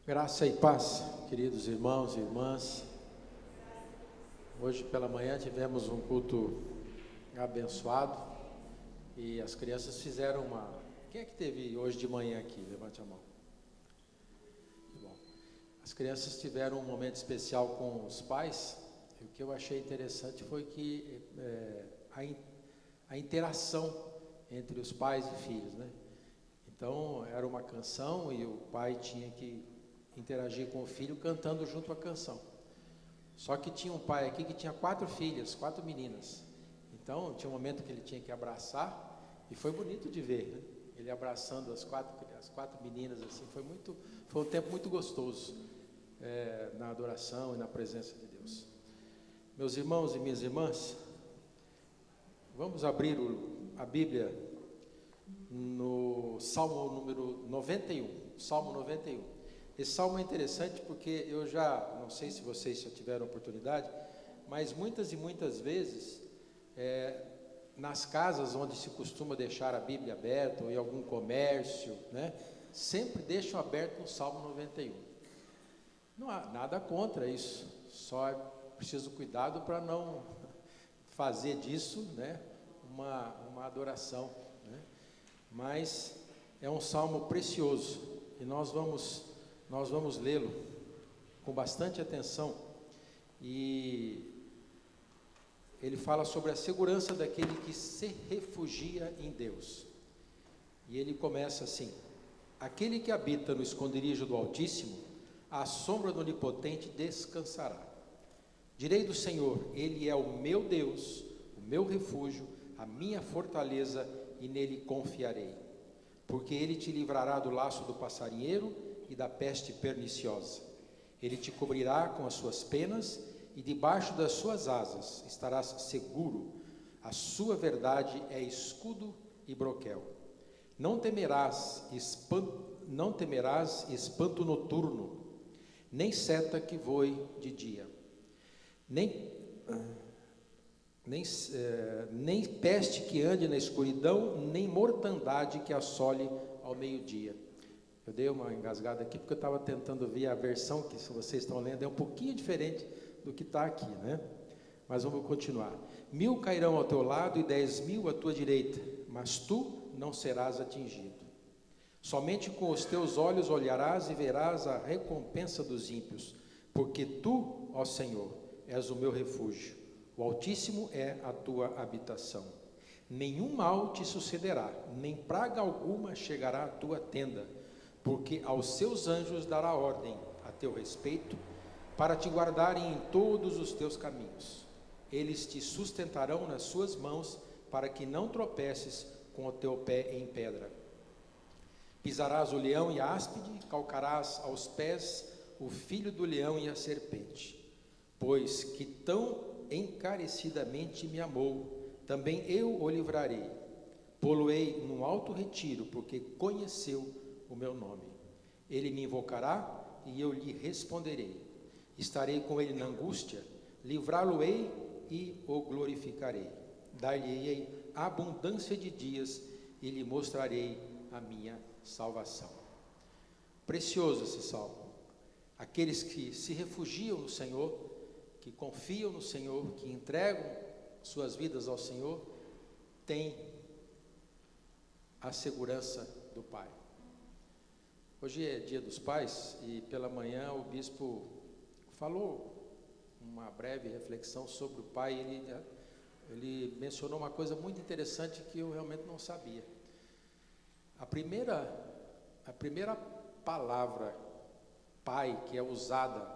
Graça e paz, queridos irmãos e irmãs. Hoje pela manhã tivemos um culto abençoado e as crianças fizeram uma... Quem é que teve hoje de manhã aqui? Levante a mão. Que bom. As crianças tiveram um momento especial com os pais e o que eu achei interessante foi que a interação entre os pais e filhos, né? Então era uma canção e o pai tinha que interagir com o filho cantando junto à canção. Só que tinha um pai aqui que tinha 4 filhas, 4 meninas. Então tinha um momento que ele tinha que abraçar e foi bonito de ver, né? Ele abraçando as quatro meninas assim, foi um tempo muito gostoso na adoração e na presença de Deus. Meus irmãos e minhas irmãs, vamos abrir a Bíblia no Salmo número 91. Salmo 91. Esse salmo é interessante porque eu não sei se vocês já tiveram oportunidade, mas muitas e muitas vezes, nas casas onde se costuma deixar a Bíblia aberta, ou em algum comércio, né, sempre deixam aberto o Salmo 91. Não há nada contra isso, só é preciso cuidado para não fazer disso, né, uma adoração, né? Mas é um salmo precioso e nós vamos lê-lo com bastante atenção. E ele fala sobre a segurança daquele que se refugia em Deus. E ele começa assim: aquele que habita no esconderijo do Altíssimo, à sombra do Onipotente descansará. Direi do Senhor, Ele é o meu Deus, o meu refúgio, a minha fortaleza, e nele confiarei. Porque Ele te livrará do laço do passarinheiro e da peste perniciosa. Ele te cobrirá com as suas penas e debaixo das suas asas estarás seguro. A sua verdade é escudo e broquel. Não temerás espanto noturno, nem seta que voe de dia, nem peste que ande na escuridão, nem mortandade que assole ao meio-dia. Eu dei uma engasgada aqui porque eu estava tentando ver a versão que vocês estão lendo, é um pouquinho diferente do que está aqui, né? Mas vamos continuar. 1000 cairão ao teu lado e 10.000 à tua direita, mas tu não serás atingido. Somente com os teus olhos olharás e verás a recompensa dos ímpios, porque tu, ó Senhor, és o meu refúgio, o Altíssimo é a tua habitação. Nenhum mal te sucederá, nem praga alguma chegará à tua tenda, porque aos seus anjos dará ordem a teu respeito, para te guardarem em todos os teus caminhos. Eles te sustentarão nas suas mãos, para que não tropeces com o teu pé em pedra. Pisarás o leão e a áspide, calcarás aos pés o filho do leão e a serpente. Pois que tão encarecidamente me amou, também eu o livrarei. Pô-lo-ei num alto retiro, porque conheceu o meu nome. Ele me invocará e eu lhe responderei. Estarei com ele na angústia, livrá-lo-ei e o glorificarei. Dar-lhe-ei abundância de dias e lhe mostrarei a minha salvação. Precioso esse salmo. Aqueles que se refugiam no Senhor, que confiam no Senhor, que entregam suas vidas ao Senhor, têm a segurança do Pai. Hoje é dia dos pais e pela manhã o bispo falou uma breve reflexão sobre o pai. Ele mencionou uma coisa muito interessante que eu realmente não sabia. A primeira palavra pai que é usada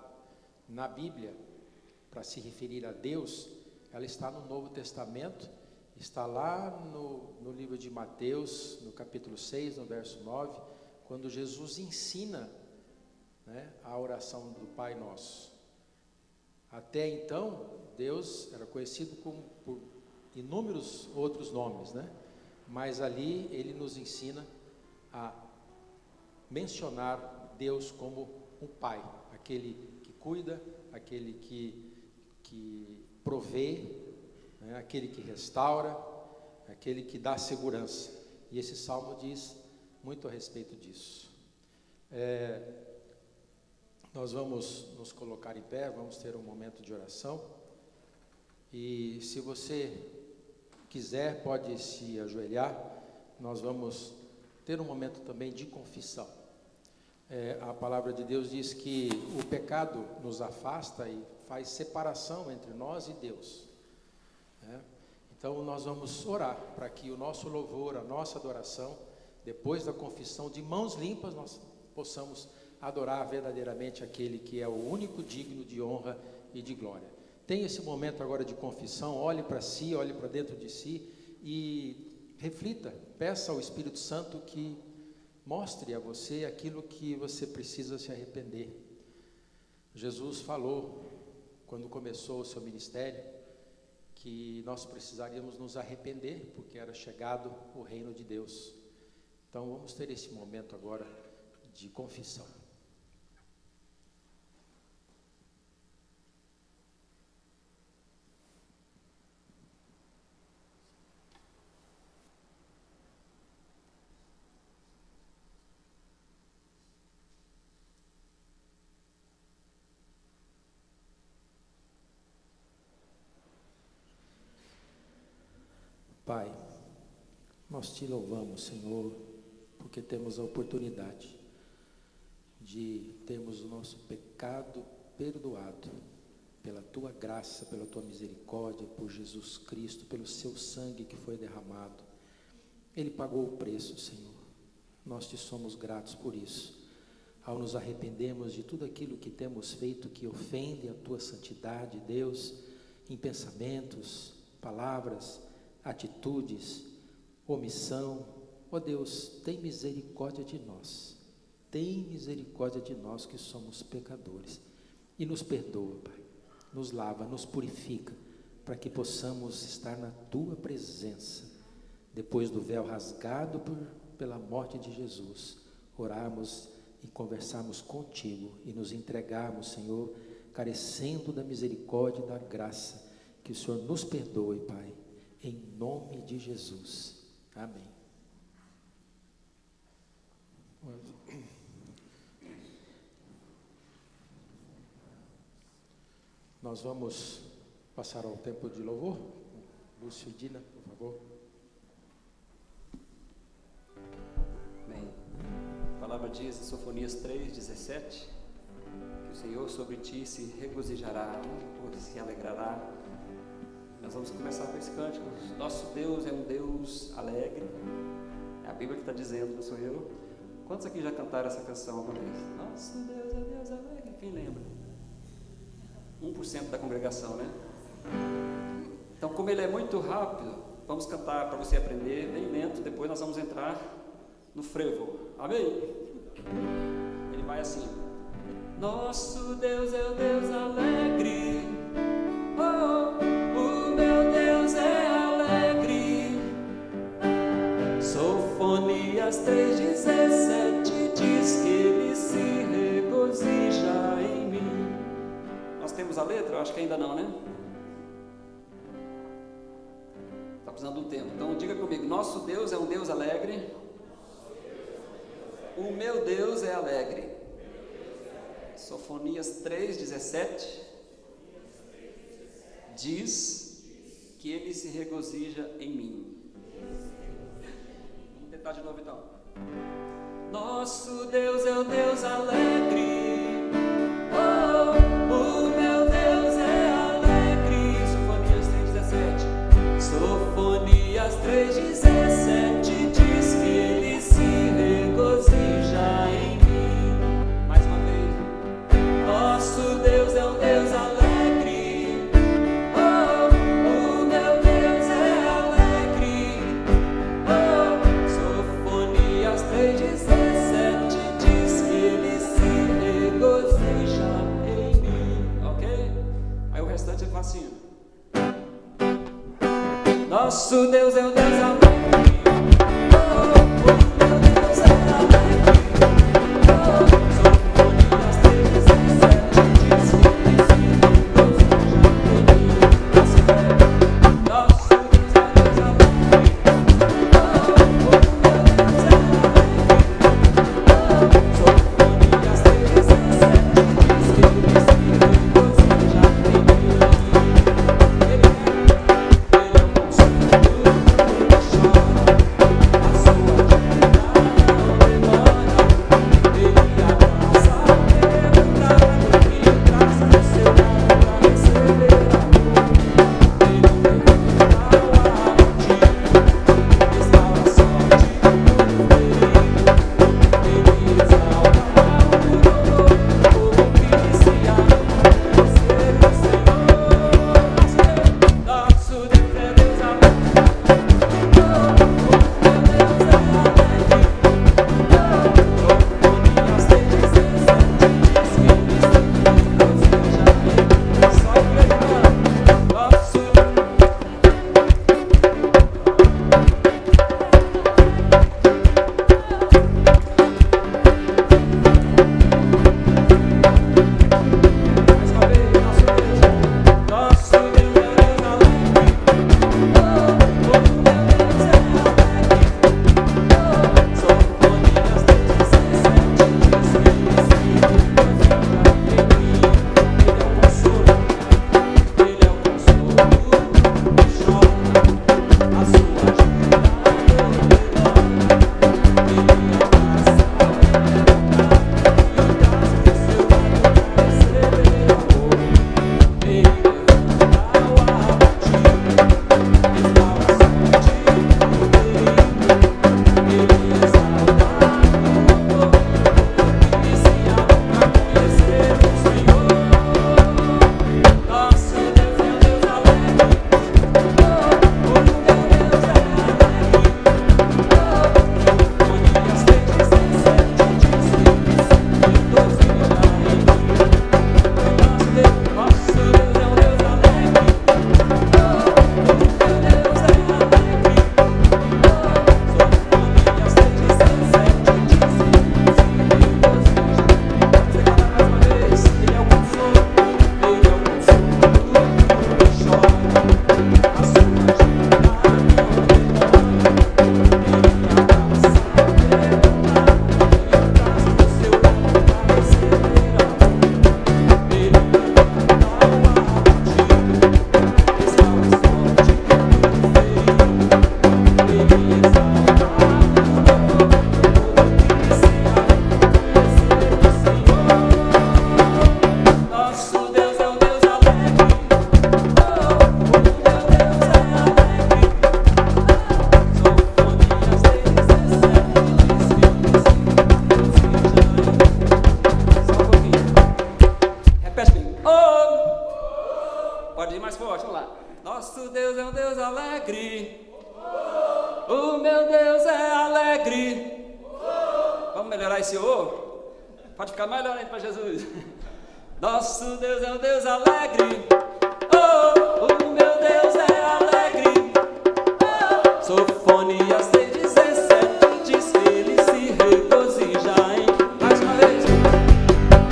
na Bíblia para se referir a Deus, ela está no Novo Testamento, está lá no livro de Mateus, no capítulo 6, no verso 9, quando Jesus ensina, né, a oração do Pai Nosso. Até então, Deus era conhecido por inúmeros outros nomes, né? Mas ali ele nos ensina a mencionar Deus como um Pai, aquele que cuida, aquele que provê, né? Aquele que restaura, aquele que dá segurança. E esse salmo diz muito a respeito disso. Nós vamos nos colocar em pé, vamos ter um momento de oração. E se você quiser, pode se ajoelhar. Nós vamos ter um momento também de confissão. A palavra de Deus diz que o pecado nos afasta e faz separação entre nós e Deus. Então nós vamos orar para que o nosso louvor, a nossa adoração, depois da confissão, de mãos limpas, nós possamos adorar verdadeiramente aquele que é o único digno de honra e de glória. Tenha esse momento agora de confissão, olhe para si, olhe para dentro de si e reflita, peça ao Espírito Santo que mostre a você aquilo que você precisa se arrepender. Jesus falou, quando começou o seu ministério, que nós precisaríamos nos arrepender, porque era chegado o reino de Deus. Então vamos ter esse momento agora de confissão. Pai, nós te louvamos, Senhor, porque temos a oportunidade de termos o nosso pecado perdoado pela Tua graça, pela Tua misericórdia, por Jesus Cristo, pelo Seu sangue que foi derramado. Ele pagou o preço, Senhor. Nós te somos gratos por isso. Ao nos arrependermos de tudo aquilo que temos feito que ofende a Tua santidade, Deus, em pensamentos, palavras, atitudes, omissão, ó Deus, tem misericórdia de nós, tem misericórdia de nós que somos pecadores, e nos perdoa, Pai, nos lava, nos purifica, para que possamos estar na Tua presença, depois do véu rasgado pela morte de Jesus, orarmos e conversarmos contigo, e nos entregarmos, Senhor, carecendo da misericórdia e da graça, que o Senhor nos perdoe, Pai, em nome de Jesus, amém. Nós vamos passar ao tempo de louvor. Lúcio e Dina, por favor. Amém. A palavra diz em Sofonias 3:17 que o Senhor sobre ti se regozijará, ou se alegrará. Nós vamos começar com esse cântico. Nosso Deus é um Deus alegre. É a Bíblia que está dizendo, não sou eu. Quantos aqui já cantaram essa canção alguma vez? Nosso Deus é Deus alegre. Quem lembra? 1% da congregação, né? Então, como ele é muito rápido, vamos cantar para você aprender bem lento. Depois nós vamos entrar no frevo. Amém? Ele vai assim. Nosso Deus é o Deus alegre. Oh, o meu Deus é alegre. Sofonias 3:17 diz que ele se regozija em mim. Nós temos a letra? Eu acho que ainda não, né? Está precisando de um tempo. Então diga comigo: nosso Deus é um Deus alegre. O meu Deus é alegre. Sofonias 3:17 diz que ele se regozija em mim. Vamos tentar de novo então. Nosso Deus é o Deus alegre. Oh, o meu Deus é alegre. Sofonias 3:17. Sofonias 3:17 diz que ele se regozija em mim. Mais uma vez. Nosso Deus é um Deus alegre. Assim. Nosso Deus é o Deus alegre. forte, vamos lá. Nosso Deus é um Deus alegre. O meu Deus é alegre. Vamos melhorar esse ô? Pode ficar melhor ainda para Jesus. Nosso Deus é um Deus alegre. Oh, o meu Deus é alegre. Oh, Sofonias 6,17 diz que ele se regozija em. Mais uma vez.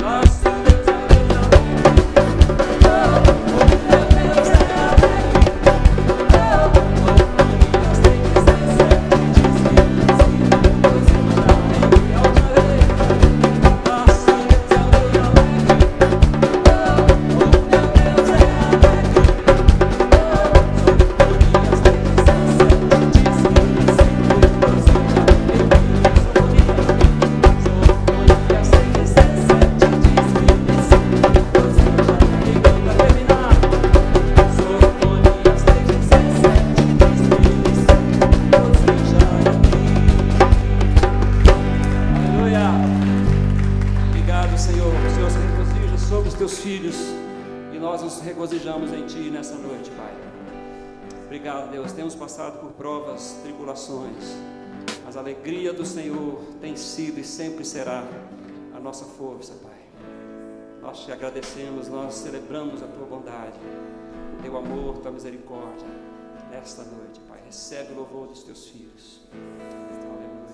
Nosso Deus é um Deus alegre. Oh, o meu Deus é alegre. Oh, Sofonias 6,17 diz que ele se regozija em. A última vez. Nosso Deus é um Deus alegre. Regozijamos em Ti nessa noite, Pai. Obrigado, Deus. Temos passado por provas, tribulações, mas a alegria do Senhor tem sido e sempre será a nossa força, Pai. Nós Te agradecemos, nós celebramos a Tua bondade, o Teu amor, Tua misericórdia nesta noite, Pai. Recebe o louvor dos Teus filhos. Aleluia.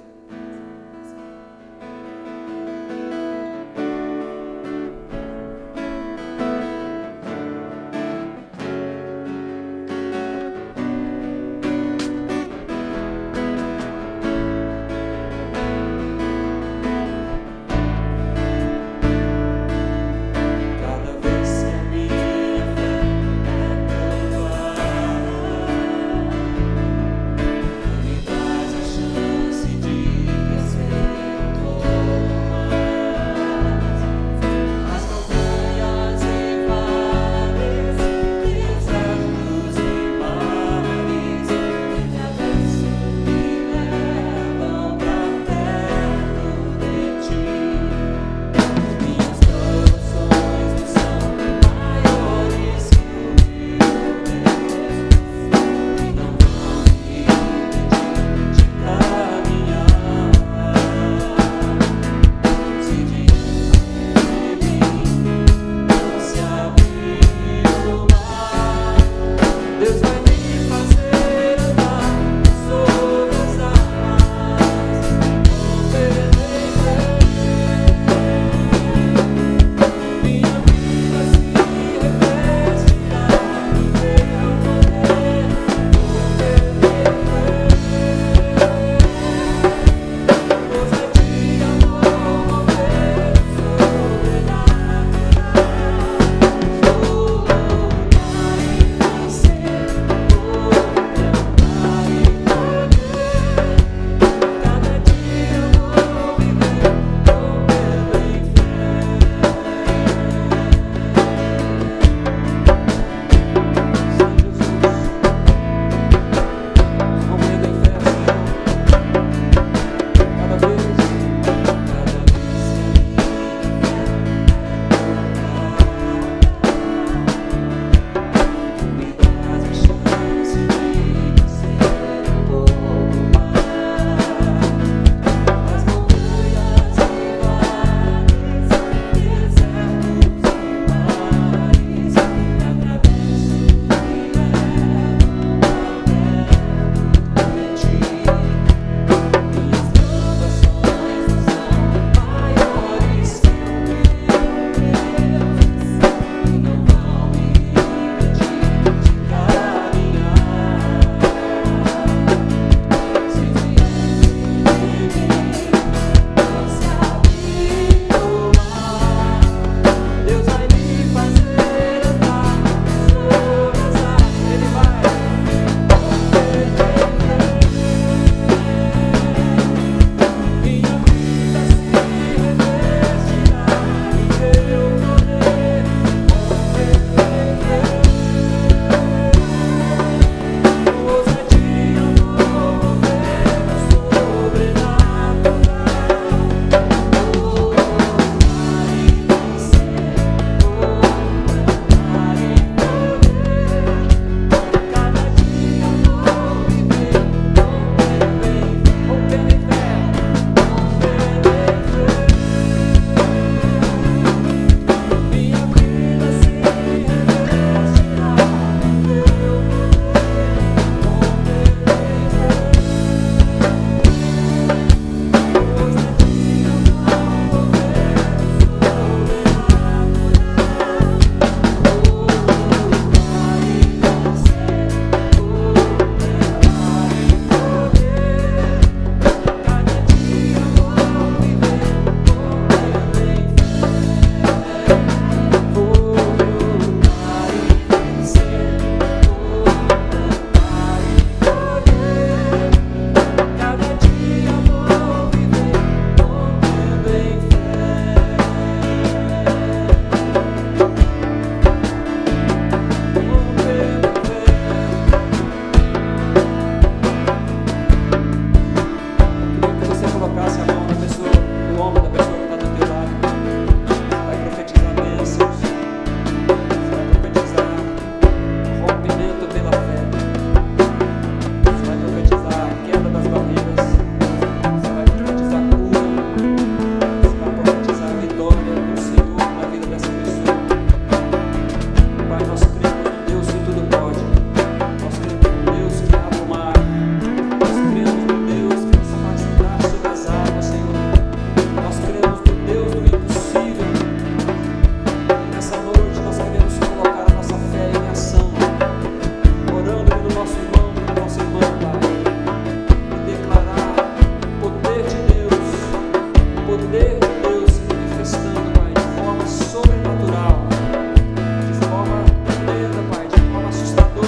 Chance de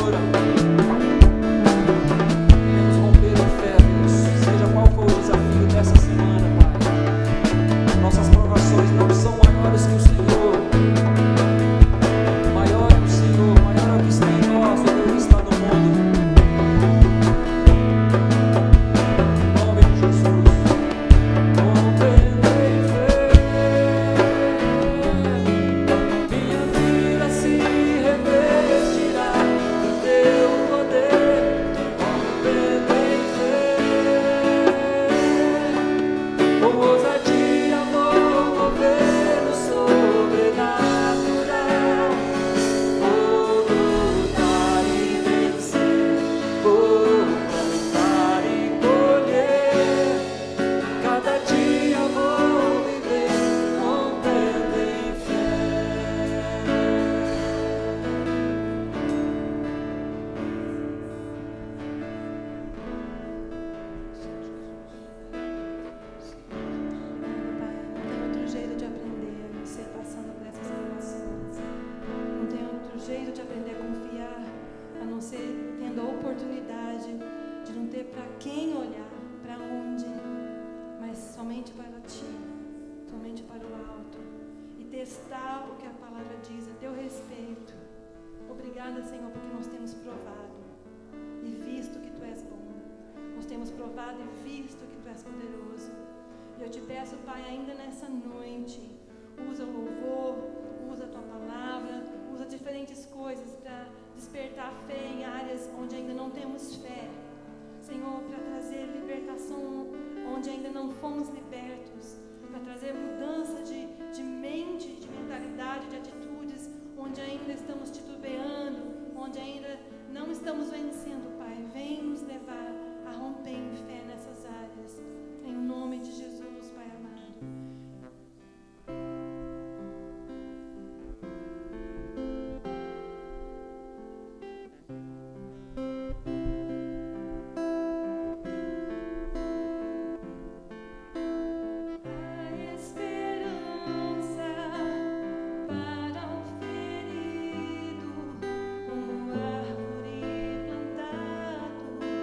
Senhora. Queremos romper em fé, Deus, seja qual for o desafio dessa semana, Pai. Nossas provações não são maiores que o Senhor. Maior é o Senhor, maior é o que está em nós do que o que está no mundo. Em nome de Jesus. Compreendei fé. Minha vida se revestirá do teu poder. Compreendei fé. Com ousadia vou mover o sobrenatural. Vou lutar e vencer, vou plantar e colher. Cada dia vou viver rompendo em fé. Pai, não tem outro jeito de aprender a não ser passando por essas situações. Não tem outro jeito de aprender a confiar a não ser tendo a oportunidade de não ter para quem olhar, para onde, mas somente para Ti, somente para o alto. E testar o que a palavra diz a Teu respeito. Obrigada, Senhor, porque nós temos provado e visto que Tu és bom. Nós temos provado e visto que Tu és poderoso. E eu te peço, Pai, ainda nessa noite, usa o louvor, usa a Tua palavra, usa diferentes coisas para despertar fé em áreas onde ainda não temos fé. Senhor, para trazer libertação onde ainda não fomos libertos, para trazer mudança de mente, de mentalidade, de atitudes, onde ainda estamos titubeando, onde ainda não estamos vencendo, Pai. Vem nos levar a romper em fé nessas áreas. Em nome de Jesus, Pai amado. A esperança para o ferido, uma árvore plantada.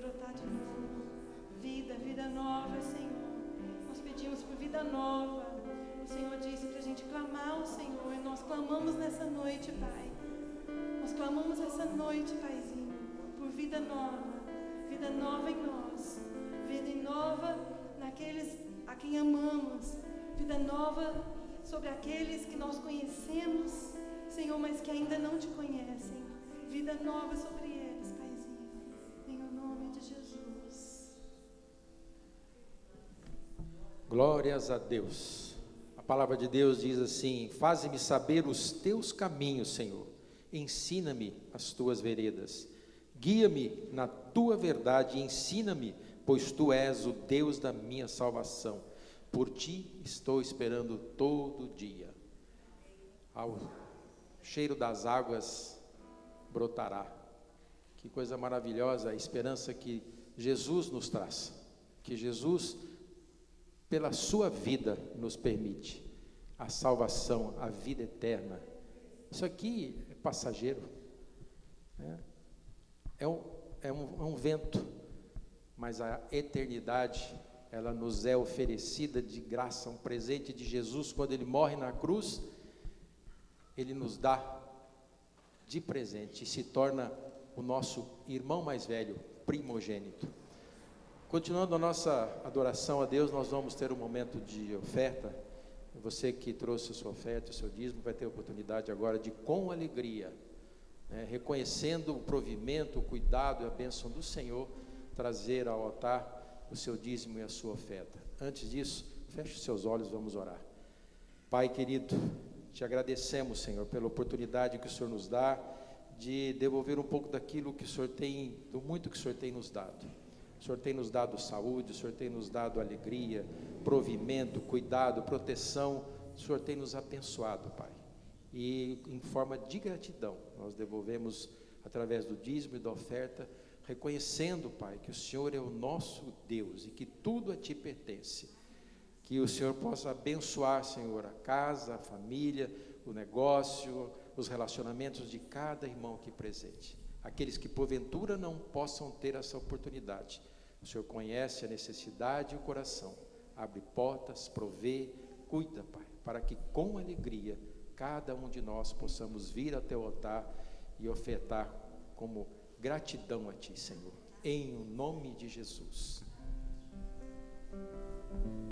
brotar de novo. Vida nova, Senhor. Nós pedimos por vida nova. O Senhor disse para a gente clamar ao Senhor, e nós clamamos nessa noite, Pai. Nós clamamos essa noite, Paizinho, por vida nova em nós, vida nova naqueles a quem amamos, vida nova sobre aqueles que nós conhecemos, Senhor, mas que ainda não te conhecem, vida nova sobre eles, Paizinho, em o nome de Jesus. Glórias a Deus. A palavra de Deus diz assim: faze-me saber os teus caminhos, Senhor, ensina-me as tuas veredas, guia-me na tua verdade e ensina-me, pois tu és o Deus da minha salvação. Por ti estou esperando todo dia. Ao cheiro das águas brotará. Que coisa maravilhosa a esperança que Jesus nos traz, que Jesus, pela sua vida, nos permite a salvação, a vida eterna. Isso aqui é passageiro, né? É um vento, mas a eternidade, ela nos é oferecida de graça, um presente de Jesus. Quando Ele morre na cruz, Ele nos dá de presente e se torna o nosso irmão mais velho, primogênito. Continuando a nossa adoração a Deus, nós vamos ter um momento de oferta. Você que trouxe a sua oferta, o seu dízimo, vai ter a oportunidade agora de, com alegria, reconhecendo o provimento, o cuidado e a bênção do Senhor, trazer ao altar o seu dízimo e a sua oferta. Antes disso, feche os seus olhos, vamos orar. Pai querido, te agradecemos, Senhor, pela oportunidade que o Senhor nos dá de devolver um pouco daquilo que o Senhor tem, do muito que o Senhor tem nos dado. O Senhor tem nos dado saúde, o Senhor tem nos dado alegria, provimento, cuidado, proteção. O Senhor tem nos abençoado, Pai. E em forma de gratidão, nós devolvemos através do dízimo e da oferta, reconhecendo, Pai, que o Senhor é o nosso Deus e que tudo a Ti pertence. Que o Senhor possa abençoar, Senhor, a casa, a família, o negócio, os relacionamentos de cada irmão aqui presente. Aqueles que porventura não possam ter essa oportunidade, o Senhor conhece a necessidade e o coração. Abre portas, provê, cuida, Pai, para que com alegria cada um de nós possamos vir até o altar e ofertar como gratidão a Ti, Senhor, em o nome de Jesus. Esperança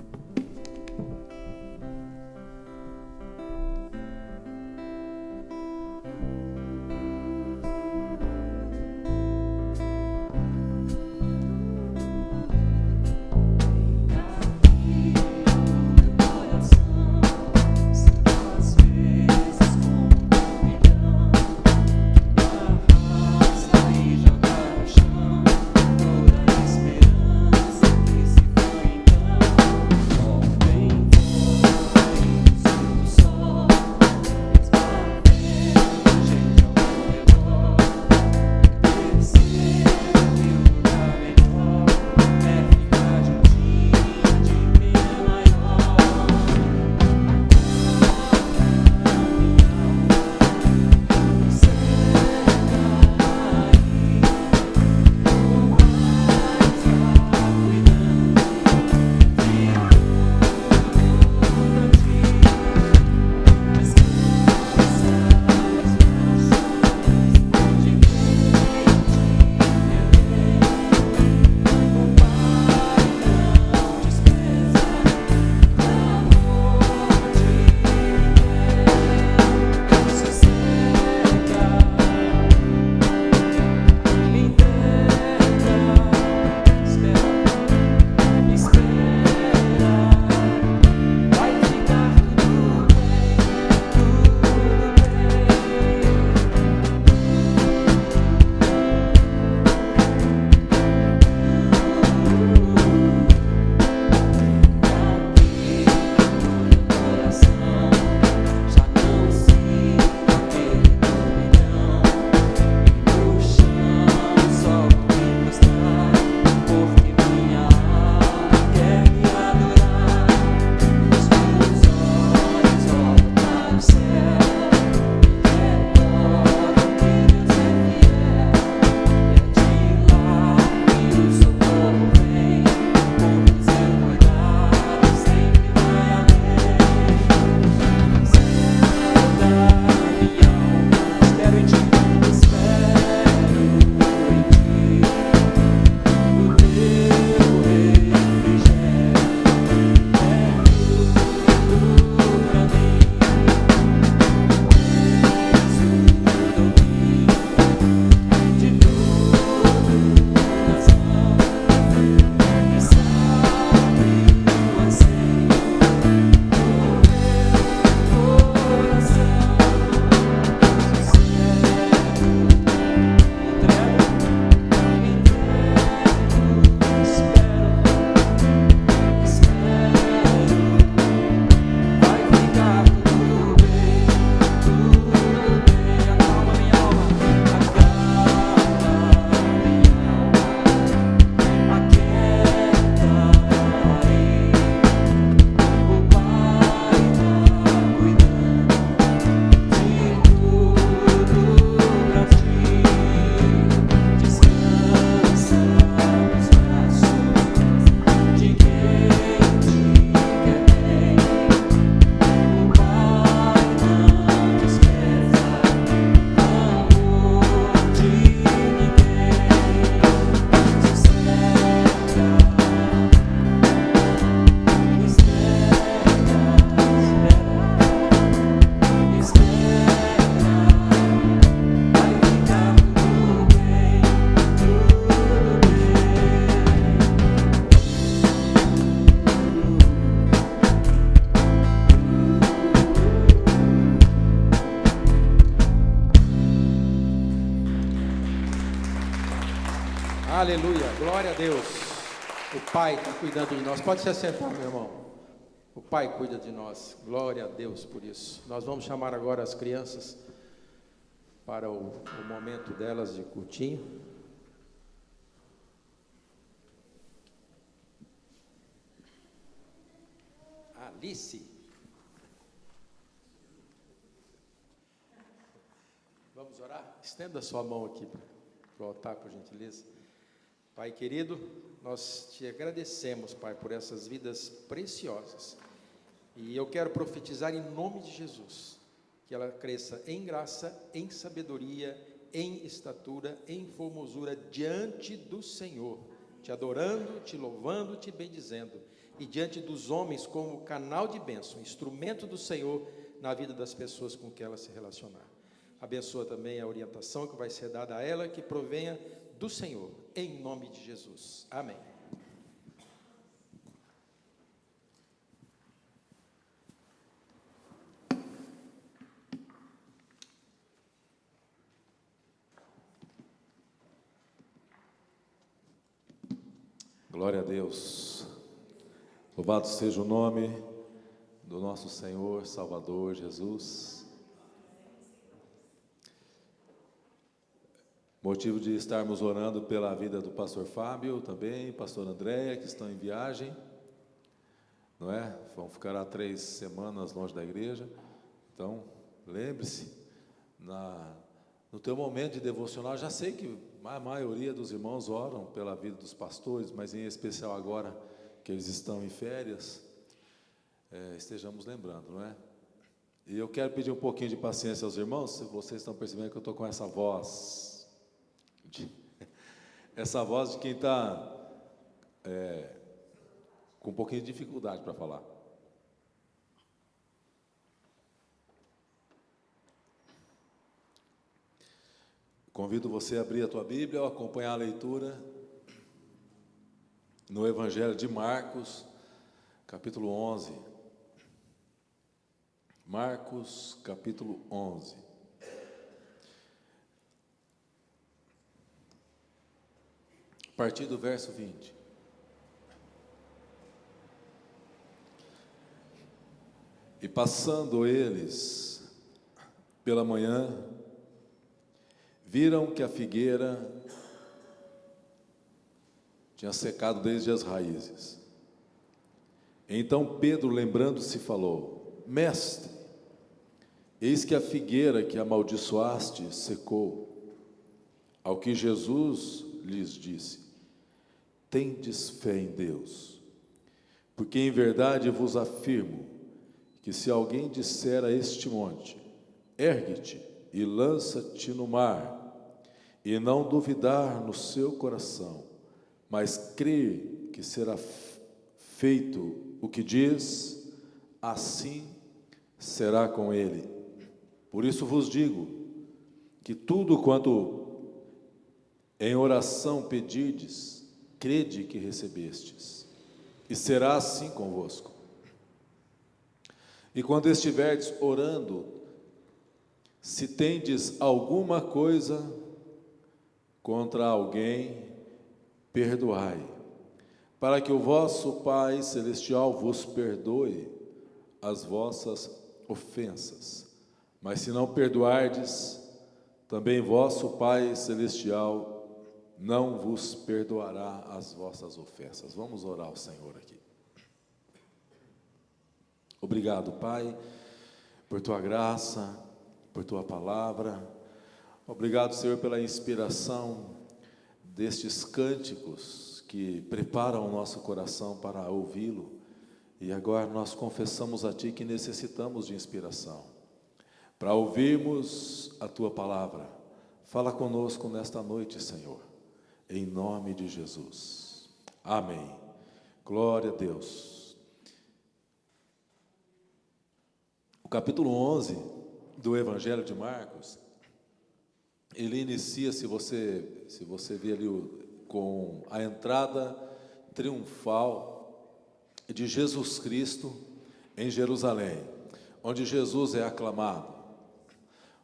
Aleluia, glória a Deus. O Pai está cuidando de nós. Pode se assentar, meu irmão. O Pai cuida de nós. Glória a Deus por isso. Nós vamos chamar agora as crianças para o momento delas de cultinho. Alice. Vamos orar? Estenda sua mão aqui para o altar, por gentileza. Pai querido, nós te agradecemos, Pai, por essas vidas preciosas. E eu quero profetizar em nome de Jesus, que ela cresça em graça, em sabedoria, em estatura, em formosura diante do Senhor, te adorando, te louvando, te bendizendo, e diante dos homens como canal de bênção, instrumento do Senhor na vida das pessoas com que ela se relacionar. Abençoa também a orientação que vai ser dada a ela, que provenha do Senhor, em nome de Jesus. Amém. Glória a Deus. Louvado seja o nome do nosso Senhor, Salvador, Jesus. Motivo de estarmos orando pela vida do pastor Fábio também, pastor Andréia, que estão em viagem, não é? Vão ficar 3 semanas longe da igreja. Então, lembre-se, no teu momento de devocional, já sei que a maioria dos irmãos oram pela vida dos pastores, mas em especial agora que eles estão em férias, estejamos lembrando, não é? E eu quero pedir um pouquinho de paciência aos irmãos, se vocês estão percebendo que eu estou com essa voz, essa voz de quem está com um pouquinho de dificuldade para falar. Convido você a abrir a tua Bíblia ou acompanhar a leitura no Evangelho de Marcos, capítulo 11. Marcos, capítulo 11. A partir do verso 20. E passando eles pela manhã, viram que a figueira tinha secado desde as raízes. Então Pedro, lembrando-se, falou: Mestre, eis que a figueira que amaldiçoaste secou. Ao que Jesus lhes disse: Tendes fé em Deus, porque em verdade vos afirmo que se alguém disser a este monte: ergue-te e lança-te no mar, e não duvidar no seu coração, mas crer que será feito o que diz, assim será com ele. Por isso vos digo que tudo quanto em oração pedirdes, crede que recebestes, e será assim convosco. E quando estiverdes orando, se tendes alguma coisa contra alguém, perdoai, para que o vosso Pai Celestial vos perdoe as vossas ofensas. Mas se não perdoardes, também vosso Pai Celestial não vos perdoará as vossas ofensas. Vamos orar ao Senhor aqui. Obrigado, Pai, por tua graça, por tua palavra. Obrigado, Senhor, pela inspiração destes cânticos que preparam o nosso coração para ouvi-lo. E agora nós confessamos a Ti que necessitamos de inspiração para ouvirmos a tua palavra. Fala conosco nesta noite, Senhor, em nome de Jesus. Amém. Glória a Deus. O capítulo 11 do Evangelho de Marcos, ele inicia, se você vê ali, com a entrada triunfal de Jesus Cristo em Jerusalém, onde Jesus é aclamado,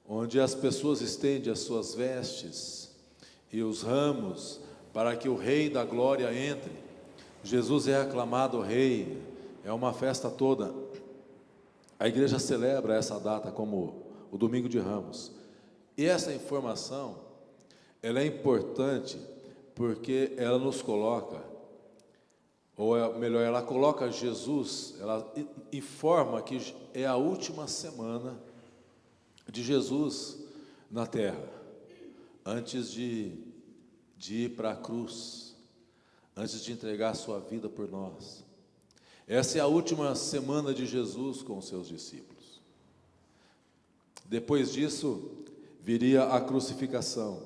onde as pessoas estendem as suas vestes e os ramos para que o Rei da Glória entre. Jesus é aclamado Rei, é uma festa toda. A igreja celebra essa data como o Domingo de Ramos. E essa informação, ela é importante porque ela nos coloca, melhor, ela coloca Jesus, ela informa que é a última semana de Jesus na terra, antes de ir para a cruz, antes de entregar a sua vida por nós. Essa é a última semana de Jesus com os seus discípulos. Depois disso, viria a crucificação.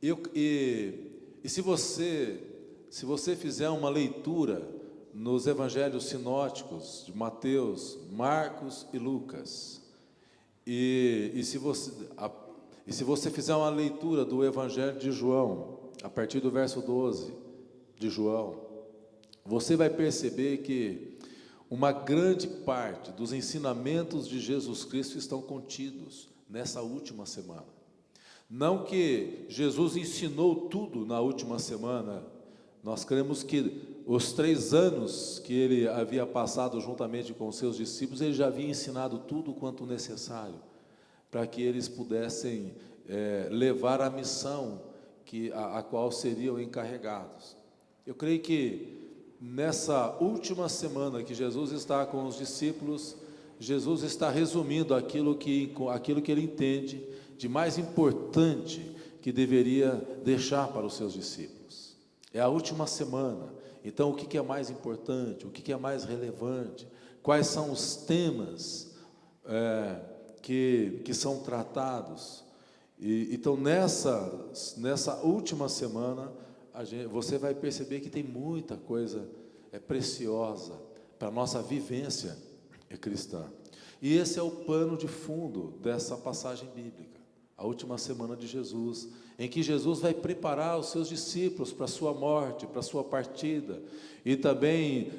E se você fizer uma leitura nos evangelhos sinóticos de Mateus, Marcos e Lucas, e se você fizer uma leitura do evangelho de João, a partir do verso 12 de João, você vai perceber que uma grande parte dos ensinamentos de Jesus Cristo estão contidos nessa última semana. Não que Jesus ensinou tudo na última semana, nós cremos que os 3 anos que ele havia passado juntamente com os seus discípulos, ele já havia ensinado tudo quanto necessário, para que eles pudessem levar a missão a qual seriam encarregados. Eu creio que nessa última semana que Jesus está com os discípulos, Jesus está resumindo aquilo que ele entende de mais importante que deveria deixar para os seus discípulos. É a última semana. Então, o que é mais importante? O que é mais relevante? Quais são os temas que são tratados? Então, nessa última semana, você vai perceber que tem muita coisa preciosa para a nossa vivência cristã. E esse é o pano de fundo dessa passagem bíblica, a última semana de Jesus, em que Jesus vai preparar os seus discípulos para a sua morte, para a sua partida, e também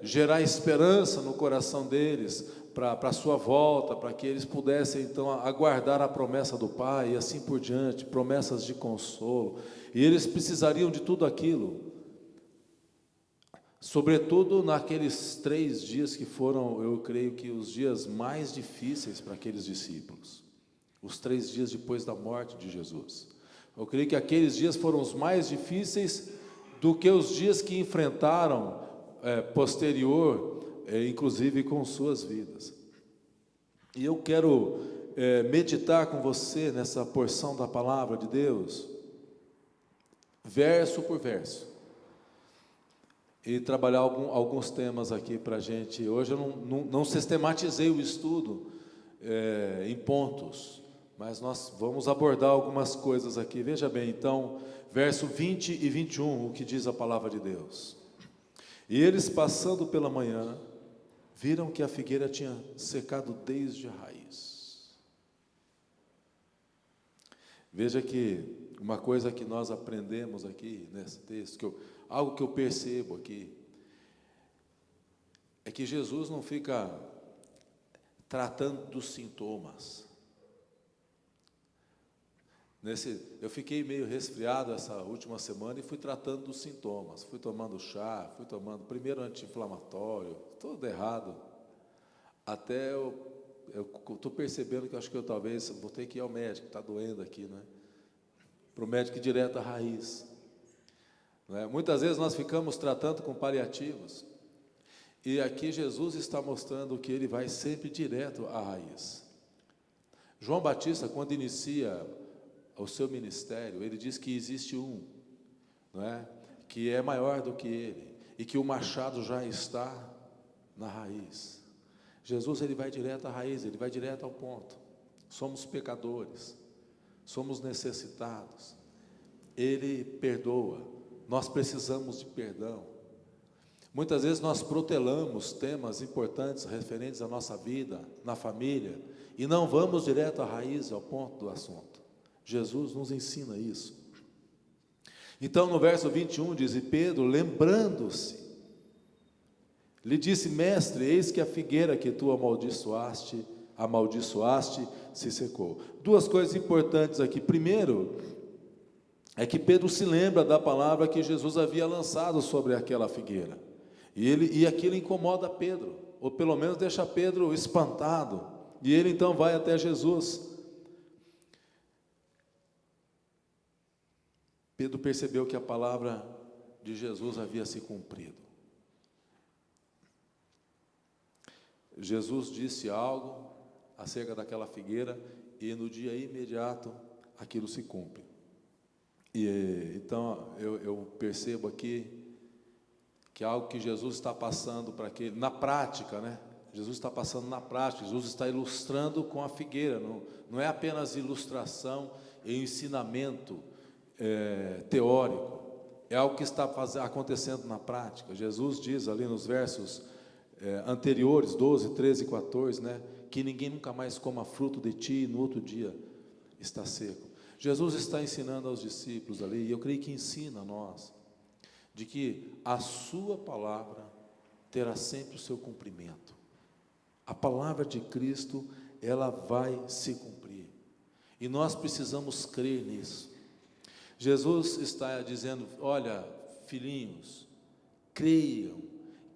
gerar esperança no coração deles, para a sua volta, para que eles pudessem então aguardar a promessa do Pai, e assim por diante, promessas de consolo. E eles precisariam de tudo aquilo, sobretudo naqueles 3 dias que foram, eu creio que os dias mais difíceis para aqueles discípulos, os 3 dias depois da morte de Jesus. Eu creio que aqueles dias foram os mais difíceis do que os dias que enfrentaram posterior, inclusive com suas vidas. E eu quero meditar com você nessa porção da palavra de Deus, verso por verso, e trabalhar alguns temas aqui para a gente. Hoje eu não sistematizei o estudo em pontos, mas nós vamos abordar algumas coisas aqui. Veja bem, então, verso 20 e 21, o que diz a palavra de Deus. E eles, passando pela manhã, viram que a figueira tinha secado desde a raiz. Veja que uma coisa que nós aprendemos aqui nesse texto, algo que eu percebo aqui, é que Jesus não fica tratando dos sintomas. Eu fiquei meio resfriado essa última semana e fui tratando dos sintomas. Fui tomando chá, fui tomando primeiro anti-inflamatório, tudo errado. Até eu estou percebendo que eu acho que eu talvez vou ter que ir ao médico, está doendo aqui, né? Para o médico ir direto à raiz. Não é? Muitas vezes nós ficamos tratando com paliativos, e aqui Jesus está mostrando que ele vai sempre direto à raiz. João Batista, quando inicia o seu ministério, ele diz que existe um, não é? Que é maior do que ele, e que o machado já está na raiz. Jesus, ele vai direto à raiz, ele vai direto ao ponto. Somos pecadores, somos necessitados, ele perdoa, nós precisamos de perdão. Muitas vezes nós protelamos temas importantes referentes à nossa vida, na família, e não vamos direto à raiz, ao ponto do assunto. Jesus nos ensina isso. Então, no verso 21 diz: e Pedro, lembrando-se, lhe disse: mestre, eis que a figueira que tu amaldiçoaste, se secou. 2 coisas importantes aqui. Primeiro, é que Pedro se lembra da palavra que Jesus havia lançado sobre aquela figueira. E aquilo incomoda Pedro, ou pelo menos deixa Pedro espantado. E ele então vai até Jesus. Pedro percebeu que a palavra de Jesus havia se cumprido. Jesus disse algo acerca daquela figueira e no dia imediato aquilo se cumpre. E então eu percebo aqui que é algo que Jesus está passando para aquele, na prática, né? Jesus está passando na prática, Jesus está ilustrando com a figueira, não é apenas ilustração e ensinamento teórico, é algo que está acontecendo na prática. Jesus diz ali nos versos anteriores, 12, 13 e 14, né? Que ninguém nunca mais coma fruto de ti e no outro dia está seco. Jesus está ensinando aos discípulos ali, e eu creio que ensina a nós, de que a sua palavra terá sempre o seu cumprimento. A palavra de Cristo, ela vai se cumprir. E nós precisamos crer nisso. Jesus está dizendo, olha, filhinhos, creiam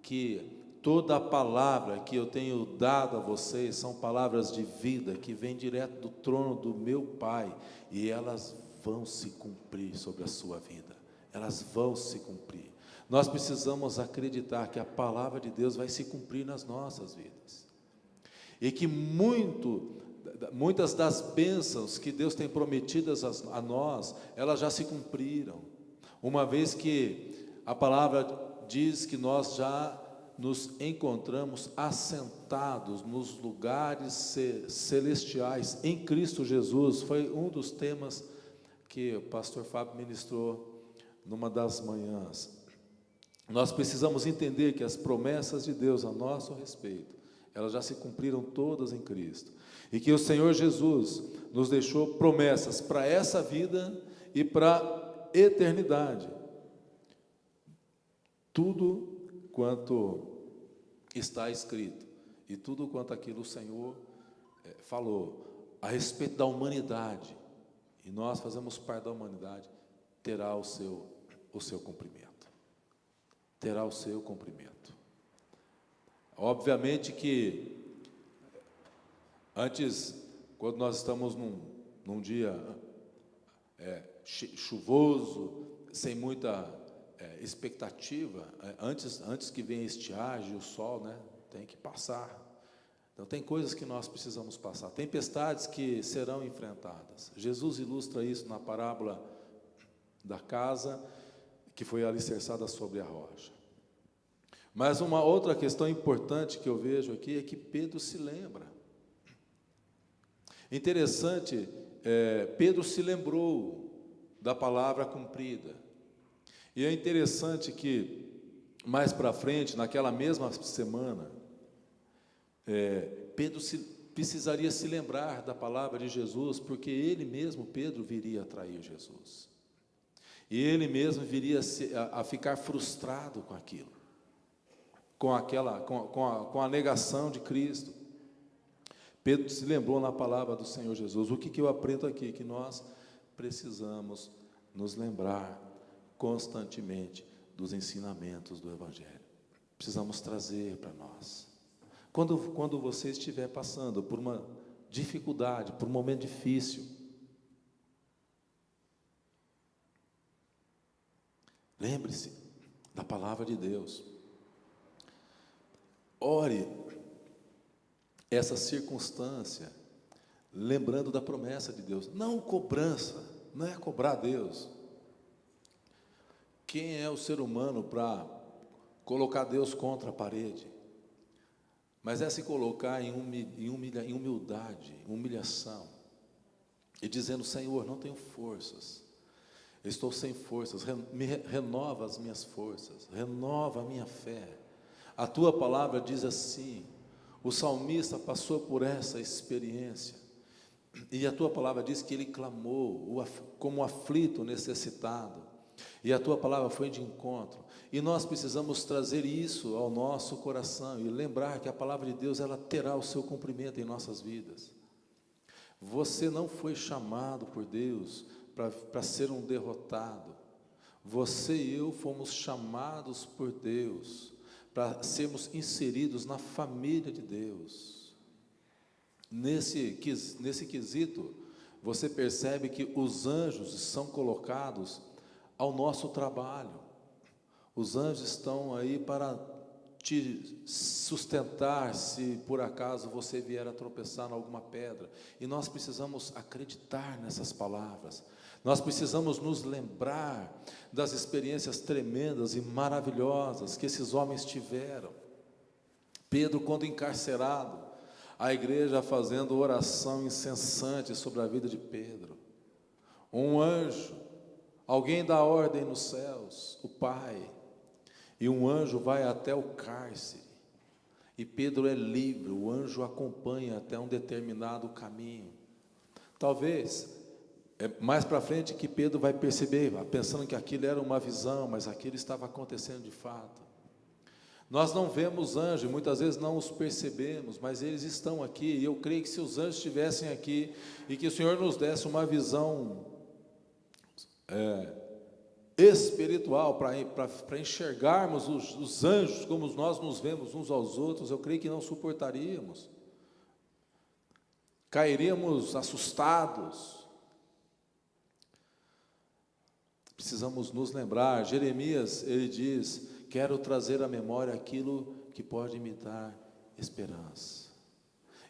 que toda a palavra que eu tenho dado a vocês são palavras de vida, que vêm direto do trono do meu Pai, e elas vão se cumprir sobre a sua vida. Elas vão se cumprir. Nós precisamos acreditar que a palavra de Deus vai se cumprir nas nossas vidas. E que muitas das bênçãos que Deus tem prometidas a nós, elas já se cumpriram. Uma vez que a palavra diz que nós já nos encontramos assentados nos lugares celestiais em Cristo Jesus. Foi um dos temas que o pastor Fábio ministrou numa das manhãs. Nós precisamos entender que as promessas de Deus a nosso respeito, elas já se cumpriram todas em Cristo, e que o Senhor Jesus nos deixou promessas para essa vida e para a eternidade. Tudo quanto está escrito e tudo quanto aquilo o Senhor falou a respeito da humanidade, e nós fazemos parte da humanidade, terá o seu cumprimento. Terá o seu cumprimento. Obviamente que antes, quando nós estamos num dia chuvoso, sem muita expectativa, antes que venha a estiagem, o sol, né, tem que passar. Então tem coisas que nós precisamos passar, tempestades que serão enfrentadas. Jesus ilustra isso na parábola da casa que foi alicerçada sobre a rocha. Mas uma outra questão importante que eu vejo aqui é que Pedro se lembra. Interessante, Pedro se lembrou da palavra cumprida. E é interessante que, mais para frente, naquela mesma semana, Pedro precisaria se lembrar da palavra de Jesus, porque ele mesmo, Pedro, viria a trair Jesus. E ele mesmo viria a ficar frustrado com aquilo, com a negação de Cristo. Pedro se lembrou na palavra do Senhor Jesus. O que eu aprendo aqui? Que nós precisamos nos lembrar constantemente dos ensinamentos do Evangelho. Precisamos trazer para nós. Quando você estiver passando por uma dificuldade, por um momento difícil, lembre-se da palavra de Deus. Ore essa circunstância, lembrando da promessa de Deus. Não cobrança, não é cobrar Deus. Quem é o ser humano para colocar Deus contra a parede? Mas é se colocar em humildade, humilhação, e dizendo: Senhor, não tenho forças, estou sem forças, renova as minhas forças, renova a minha fé. A tua palavra diz assim, o salmista passou por essa experiência, e a tua palavra diz que ele clamou como aflito, necessitado, e a tua palavra foi de encontro, e nós precisamos trazer isso ao nosso coração, e lembrar que a palavra de Deus, ela terá o seu cumprimento em nossas vidas. Você não foi chamado por Deus para ser um derrotado. Você e eu fomos chamados por Deus para sermos inseridos na família de Deus. Nesse quesito, você percebe que os anjos são colocados ao nosso trabalho. Os anjos estão aí para te sustentar se por acaso você vier a tropeçar em alguma pedra. E nós precisamos acreditar nessas palavras. Nós precisamos nos lembrar das experiências tremendas e maravilhosas que esses homens tiveram. Pedro, quando encarcerado, a igreja fazendo oração incessante sobre a vida de Pedro. Um anjo, alguém dá ordem nos céus, o Pai, e um anjo vai até o cárcere, e Pedro é livre, o anjo acompanha até um determinado caminho. Talvez, mais para frente que Pedro vai perceber, pensando que aquilo era uma visão, mas aquilo estava acontecendo de fato. Nós não vemos anjos, muitas vezes não os percebemos, mas eles estão aqui, e eu creio que se os anjos estivessem aqui, e que o Senhor nos desse uma visão espiritual, para enxergarmos os anjos, como nós nos vemos uns aos outros, eu creio que não suportaríamos, cairíamos assustados. Precisamos nos lembrar, Jeremias, ele diz: quero trazer à memória aquilo que pode me dar esperança.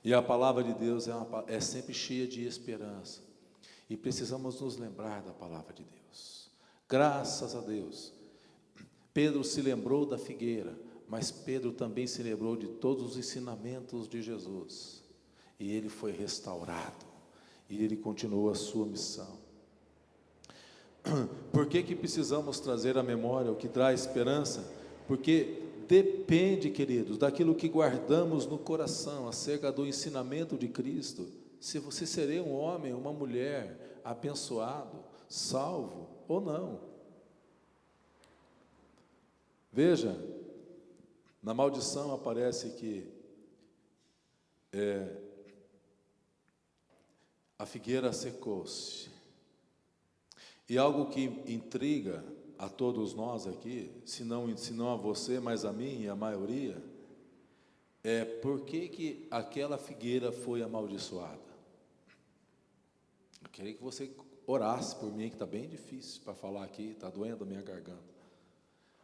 E a palavra de Deus é sempre cheia de esperança. E precisamos nos lembrar da palavra de Deus. Graças a Deus. Pedro se lembrou da figueira, mas Pedro também se lembrou de todos os ensinamentos de Jesus. E ele foi restaurado. E ele continuou a sua missão. Por que precisamos trazer à memória o que traz esperança? Porque depende, queridos, daquilo que guardamos no coração acerca do ensinamento de Cristo, se você será um homem, uma mulher abençoado, salvo ou não. Veja, na maldição aparece que a figueira secou-se. E algo que intriga a todos nós aqui, se não a você, mas a mim e a maioria, é por que aquela figueira foi amaldiçoada. Eu queria que você orasse por mim, que está bem difícil para falar aqui, está doendo a minha garganta.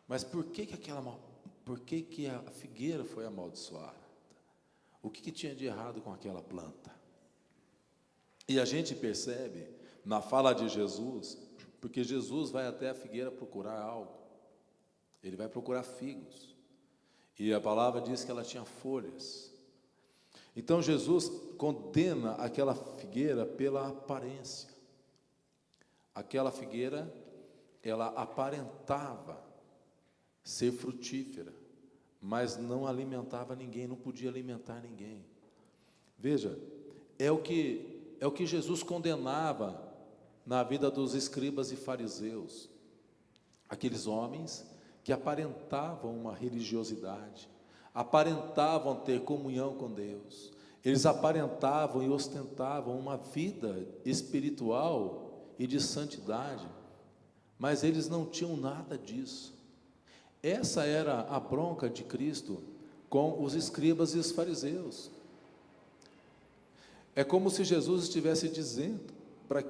Mas por que a figueira foi amaldiçoada? O que tinha de errado com aquela planta? E a gente percebe na fala de Jesus, porque Jesus vai até a figueira procurar algo. Ele vai procurar figos. E a palavra diz que ela tinha folhas. Então Jesus condena aquela figueira pela aparência. Aquela figueira, ela aparentava ser frutífera, mas não alimentava ninguém, não podia alimentar ninguém. Veja, é o que Jesus condenava na vida dos escribas e fariseus, aqueles homens que aparentavam uma religiosidade, aparentavam ter comunhão com Deus, eles aparentavam e ostentavam uma vida espiritual e de santidade, mas eles não tinham nada disso. Essa era a bronca de Cristo com os escribas e os fariseus. É como se Jesus estivesse dizendo para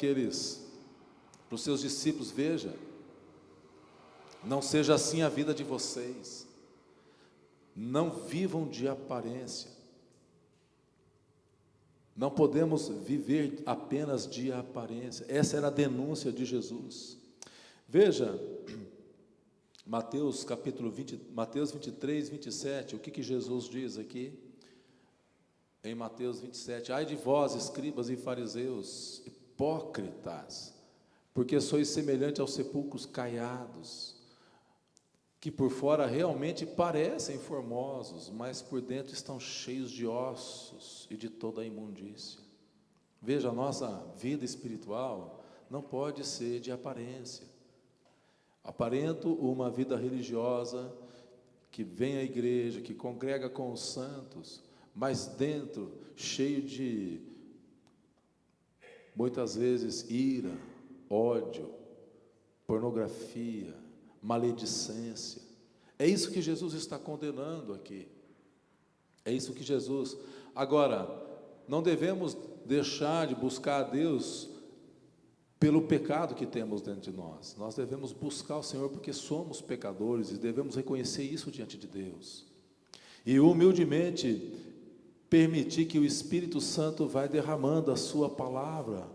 os seus discípulos: veja, não seja assim a vida de vocês, não vivam de aparência, não podemos viver apenas de aparência. Essa era a denúncia de Jesus. Veja, Mateus 23, 27, o que Jesus diz aqui? Em Mateus 27, ai de vós, escribas e fariseus, hipócritas, porque sois semelhantes aos sepulcros caiados, que por fora realmente parecem formosos, mas por dentro estão cheios de ossos e de toda a imundícia. Veja, a nossa vida espiritual não pode ser de aparência. Aparento uma vida religiosa, que vem à igreja, que congrega com os santos, mas dentro cheio de, muitas vezes, ira, ódio, pornografia, maledicência. É isso que Jesus está condenando aqui. É isso que Jesus... Agora, não devemos deixar de buscar a Deus pelo pecado que temos dentro de nós. Nós devemos buscar o Senhor porque somos pecadores e devemos reconhecer isso diante de Deus. E humildemente permitir que o Espírito Santo vai derramando a sua palavra,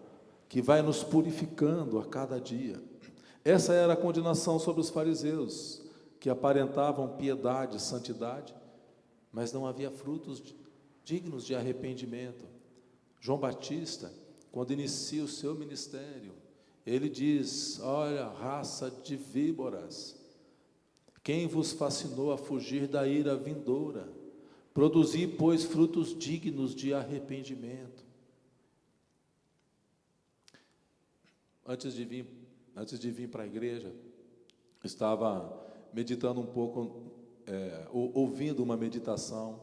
que vai nos purificando a cada dia. Essa era a condenação sobre os fariseus, que aparentavam piedade, santidade, mas não havia frutos dignos de arrependimento. João Batista, quando inicia o seu ministério, ele diz: olha, raça de víboras, quem vos fascinou a fugir da ira vindoura? Produzi, pois, frutos dignos de arrependimento. Antes de vir para a igreja, estava meditando um pouco, ouvindo uma meditação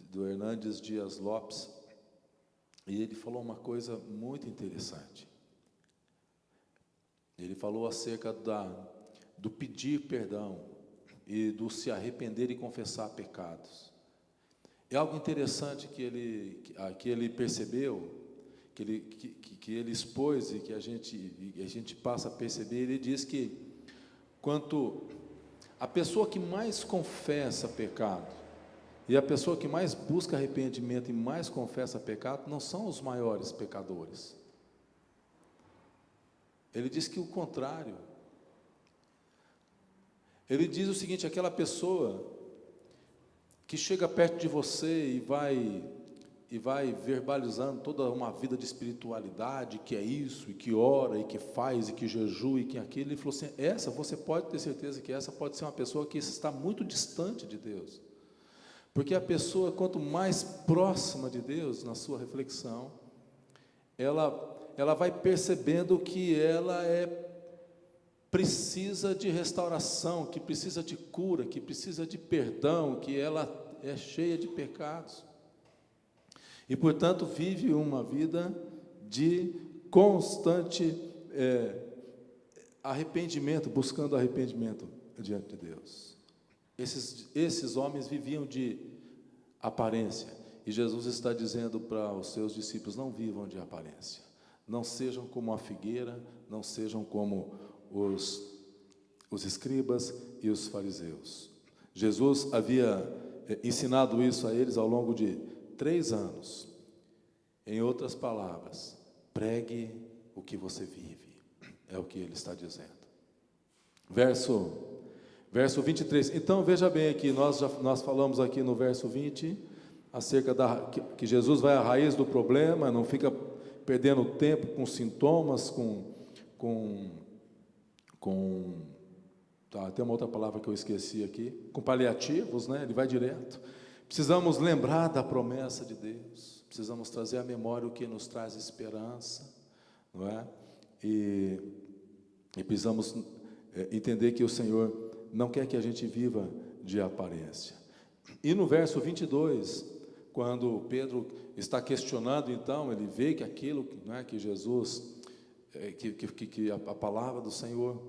do Hernandes Dias Lopes, e ele falou uma coisa muito interessante. Ele falou acerca do pedir perdão e do se arrepender e confessar pecados. É algo interessante que ele percebeu, que ele expôs e que a gente passa a perceber. Ele diz que quanto a pessoa que mais confessa pecado e a pessoa que mais busca arrependimento e mais confessa pecado não são os maiores pecadores. Ele diz que o contrário. Ele diz o seguinte: aquela pessoa que chega perto de você e vai verbalizando toda uma vida de espiritualidade, que é isso, e que ora, e que faz, e que jejua, e que aquilo. Ele falou assim: essa, você pode ter certeza que essa pode ser uma pessoa que está muito distante de Deus. Porque a pessoa, quanto mais próxima de Deus, na sua reflexão, ela vai percebendo que ela precisa de restauração, que precisa de cura, que precisa de perdão, que ela é cheia de pecados. E, portanto, vive uma vida de constante arrependimento, buscando arrependimento diante de Deus. Esses homens viviam de aparência. E Jesus está dizendo para os seus discípulos: não vivam de aparência. Não sejam como a figueira, não sejam como os escribas e os fariseus. Jesus havia ensinado isso a eles ao longo de 3 anos. Em outras palavras, pregue o que você vive, é o que ele está dizendo. Verso 23. Então veja bem aqui, nós falamos aqui no verso 20 acerca que Jesus vai à raiz do problema, não fica perdendo tempo com sintomas, tem uma outra palavra que eu esqueci aqui, com paliativos, né? Ele vai direto. Precisamos lembrar da promessa de Deus, precisamos trazer à memória o que nos traz esperança, não é? E precisamos entender que o Senhor não quer que a gente viva de aparência. E no verso 22, quando Pedro está questionando, então, ele vê que aquilo, não é, que Jesus, que a palavra do Senhor,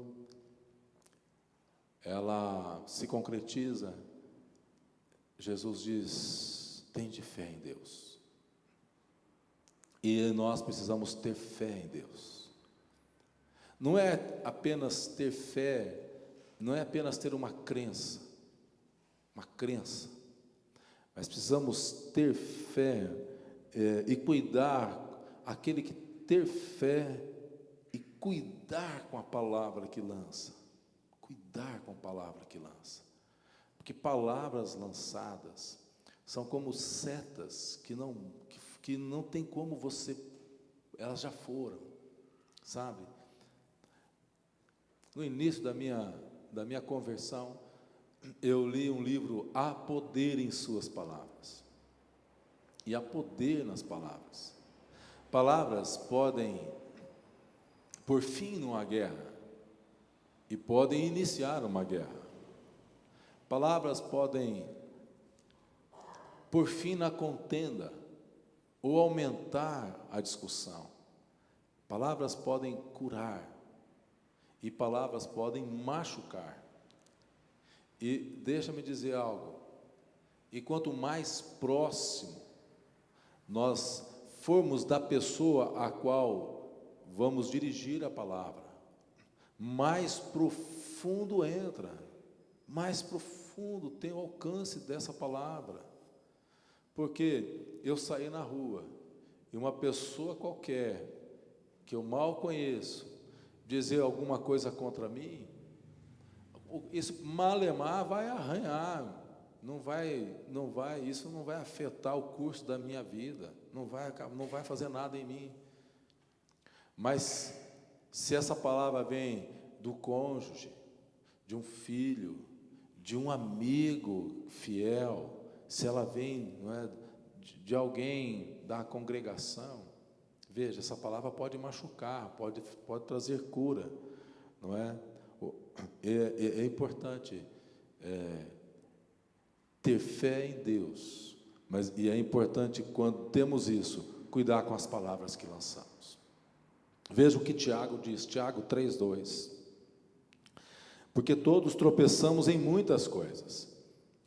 ela se concretiza. Jesus diz: tende fé em Deus. E nós precisamos ter fé em Deus. Não é apenas ter fé, não é apenas ter uma crença, mas precisamos ter fé e cuidar, aquele que ter fé e cuidar com a palavra que lança, cuidar com a palavra que lança, porque palavras lançadas são como setas que não tem como você, elas já foram, sabe? No início da minha conversão, eu li um livro, Há Poder em Suas Palavras. E há poder nas palavras. Palavras podem pôr fim numa guerra e podem iniciar uma guerra. Palavras podem pôr fim na contenda ou aumentar a discussão. Palavras podem curar e palavras podem machucar. E deixa-me dizer algo, e quanto mais próximo nós formos da pessoa a qual vamos dirigir a palavra, mais profundo entra, mais profundo tem o alcance dessa palavra. Porque eu saí na rua e uma pessoa qualquer, que eu mal conheço, dizer alguma coisa contra mim, isso malemar vai arranhar, isso não vai afetar o curso da minha vida, não vai fazer nada em mim. Mas se essa palavra vem do cônjuge, de um filho, de um amigo fiel, se ela vem, não é, de alguém da congregação, veja, essa palavra pode machucar, pode trazer cura, não é? É importante ter fé em Deus, e é importante, quando temos isso, cuidar com as palavras que lançamos. Veja o que Tiago diz, Tiago 3:2. Porque todos tropeçamos em muitas coisas.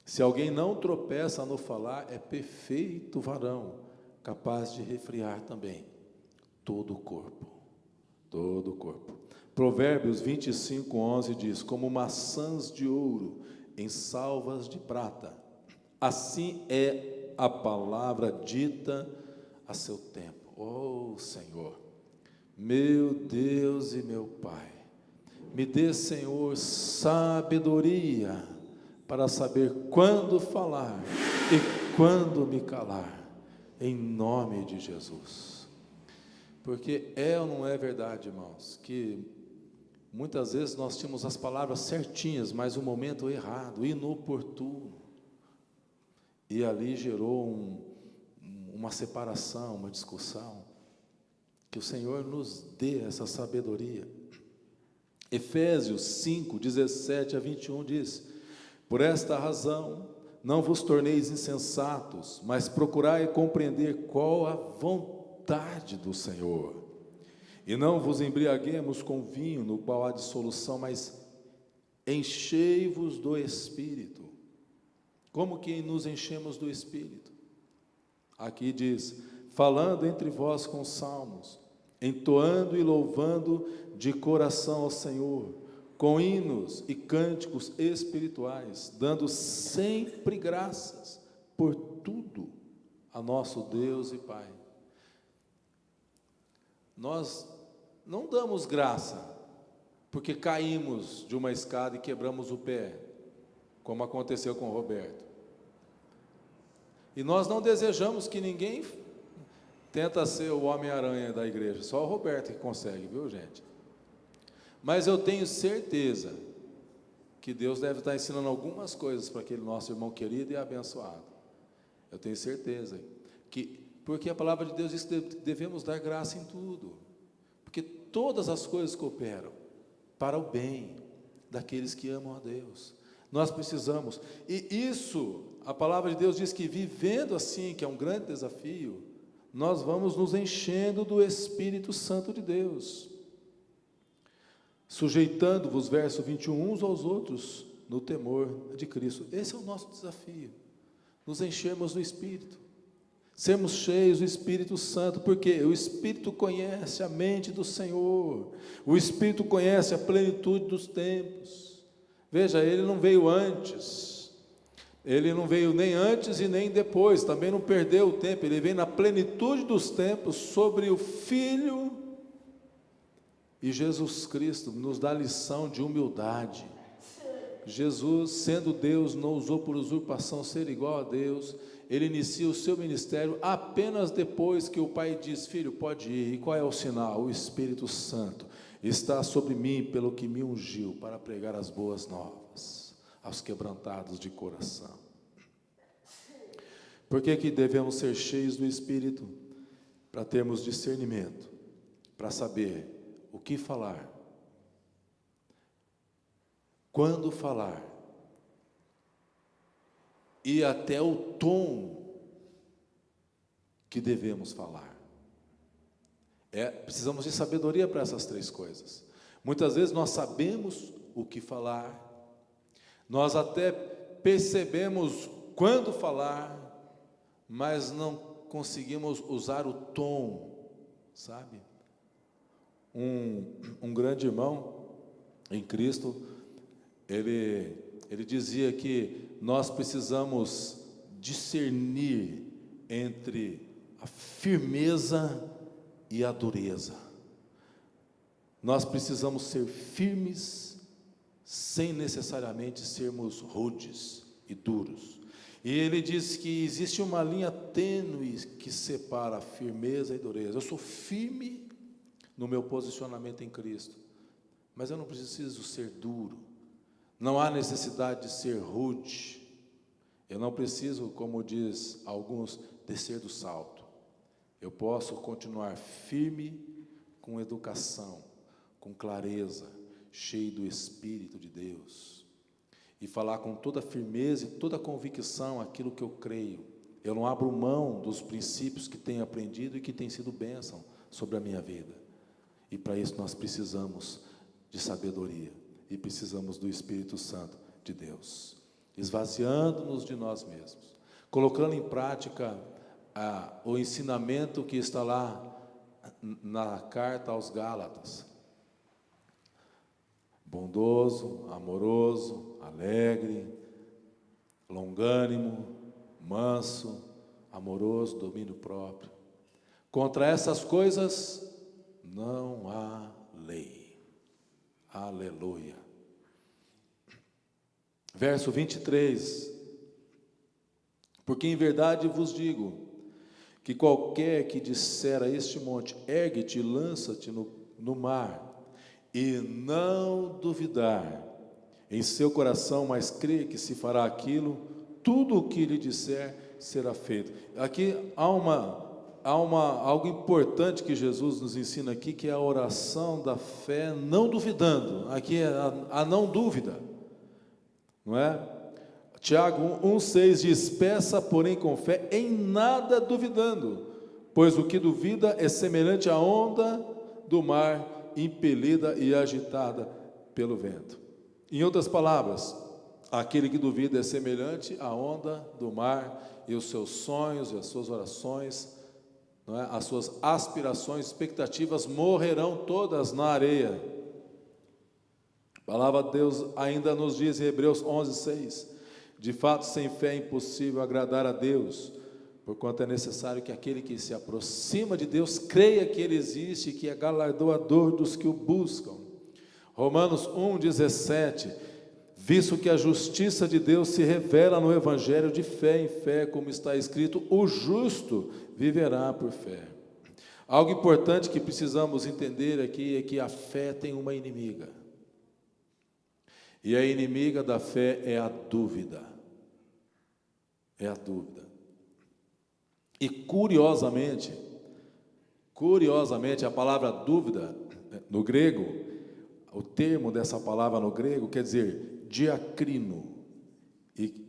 Se alguém não tropeça no falar, é perfeito varão, capaz de refrear também todo o corpo. Todo o corpo. Provérbios 25:11 diz: como maçãs de ouro em salvas de prata, assim é a palavra dita a seu tempo. Oh Senhor, meu Deus e meu Pai, me dê, Senhor, sabedoria para saber quando falar e quando me calar, em nome de Jesus. Porque é ou não é verdade, irmãos, que muitas vezes nós tínhamos as palavras certinhas, mas o momento errado, inoportuno, e ali gerou uma separação, uma discussão. Que o Senhor nos dê essa sabedoria. Efésios 5:17-21 diz: por esta razão, não vos torneis insensatos, mas procurai compreender qual a vontade do Senhor. E não vos embriaguemos com vinho, no qual há dissolução, mas enchei-vos do Espírito. Como que nos enchemos do Espírito? Aqui diz: falando entre vós com salmos, entoando e louvando de coração ao Senhor, com hinos e cânticos espirituais, dando sempre graças por tudo a nosso Deus e Pai. Nós não damos graça porque caímos de uma escada e quebramos o pé, como aconteceu com o Roberto. E nós não desejamos que ninguém tenta ser o Homem-Aranha da igreja, só o Roberto que consegue, viu, gente? Mas eu tenho certeza que Deus deve estar ensinando algumas coisas para aquele nosso irmão querido e abençoado. Eu tenho certeza porque a palavra de Deus diz que devemos dar graça em tudo, porque todas as coisas cooperam para o bem daqueles que amam a Deus. Nós precisamos, e isso, a palavra de Deus diz que vivendo assim, que é um grande desafio, nós vamos nos enchendo do Espírito Santo de Deus, sujeitando-vos, verso 21, uns aos outros, no temor de Cristo. Esse é o nosso desafio, nos enchermos do Espírito, sermos cheios do Espírito Santo, porque o Espírito conhece a mente do Senhor, o Espírito conhece a plenitude dos tempos. Veja, Ele não veio antes, Ele não veio nem antes e nem depois, também não perdeu o tempo, Ele veio na plenitude dos tempos sobre o Filho. E Jesus Cristo nos dá lição de humildade. Jesus, sendo Deus, não usou por usurpação ser igual a Deus. Ele inicia o seu ministério apenas depois que o Pai diz: filho, pode ir. E qual é o sinal? O Espírito Santo está sobre mim, pelo que me ungiu, para pregar as boas novas aos quebrantados de coração. Por que que devemos ser cheios do Espírito? Para termos discernimento, para saber o que falar, quando falar, e até o tom que devemos falar. Precisamos de sabedoria para essas três coisas. Muitas vezes nós sabemos o que falar, nós até percebemos quando falar, mas não conseguimos usar o tom, sabe? Um grande irmão em Cristo, ele dizia que nós precisamos discernir entre a firmeza e a dureza. Nós precisamos ser firmes sem necessariamente sermos rudes e duros. E ele diz que existe uma linha tênue que separa a firmeza e a dureza. Eu sou firme no meu posicionamento em Cristo, mas eu não preciso ser duro. Não há necessidade de ser rude. Eu não preciso, como diz alguns, descer do salto. Eu posso continuar firme com educação, com clareza, cheio do Espírito de Deus, e falar com toda firmeza e toda convicção aquilo que eu creio. Eu não abro mão dos princípios que tenho aprendido e que têm sido bênção sobre a minha vida. E para isso nós precisamos de sabedoria e precisamos do Espírito Santo de Deus, esvaziando-nos de nós mesmos, colocando em prática o ensinamento que está lá na carta aos Gálatas: bondoso, amoroso, alegre, longânimo, manso, amoroso, domínio próprio. Contra essas coisas não há lei. Aleluia. Verso 23: porque em verdade vos digo, que qualquer que disser a este monte, ergue-te e lança-te no mar, e não duvidar em seu coração, mas crê que se fará aquilo, tudo o que lhe disser será feito. Aqui há algo importante que Jesus nos ensina aqui, que é a oração da fé não duvidando. Aqui é a não dúvida, não é? Tiago 1,6 diz: peça, porém, com fé, em nada duvidando, pois o que duvida é semelhante à onda do mar, impelida e agitada pelo vento. Em outras palavras, aquele que duvida é semelhante à onda do mar, e os seus sonhos e as suas orações, não é? As suas aspirações, expectativas morrerão todas na areia. A palavra de Deus ainda nos diz em Hebreus 11,6: de fato, sem fé é impossível agradar a Deus, porquanto é necessário que aquele que se aproxima de Deus creia que Ele existe e que é galardoador dos que o buscam. Romanos 1,17: visto que a justiça de Deus se revela no Evangelho de fé em fé, como está escrito, o justo viverá por fé. Algo importante que precisamos entender aqui é que a fé tem uma inimiga, e a inimiga da fé é a dúvida. É a dúvida. E curiosamente, a palavra dúvida, no grego, o termo dessa palavra no grego quer dizer diacrino, e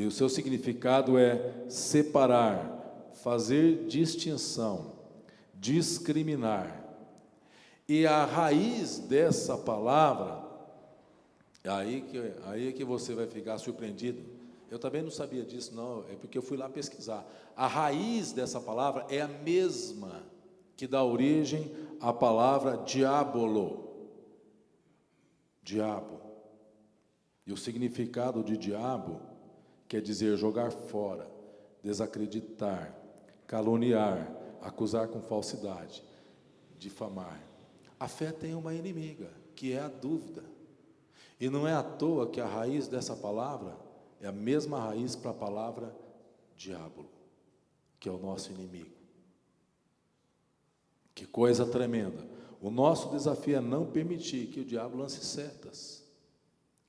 o seu significado é separar, fazer distinção, discriminar. E a raiz dessa palavra, aí que você vai ficar surpreendido. Eu também não sabia disso, não, é porque eu fui lá pesquisar. A raiz dessa palavra é a mesma que dá origem à palavra diabolo. Diabo. E o significado de diabo quer dizer jogar fora, desacreditar, caluniar, acusar com falsidade, difamar. A fé tem uma inimiga, que é a dúvida. E não é à toa que a raiz dessa palavra é a mesma raiz para a palavra diabo, que é o nosso inimigo. Que coisa tremenda. O nosso desafio é não permitir que o diabo lance setas,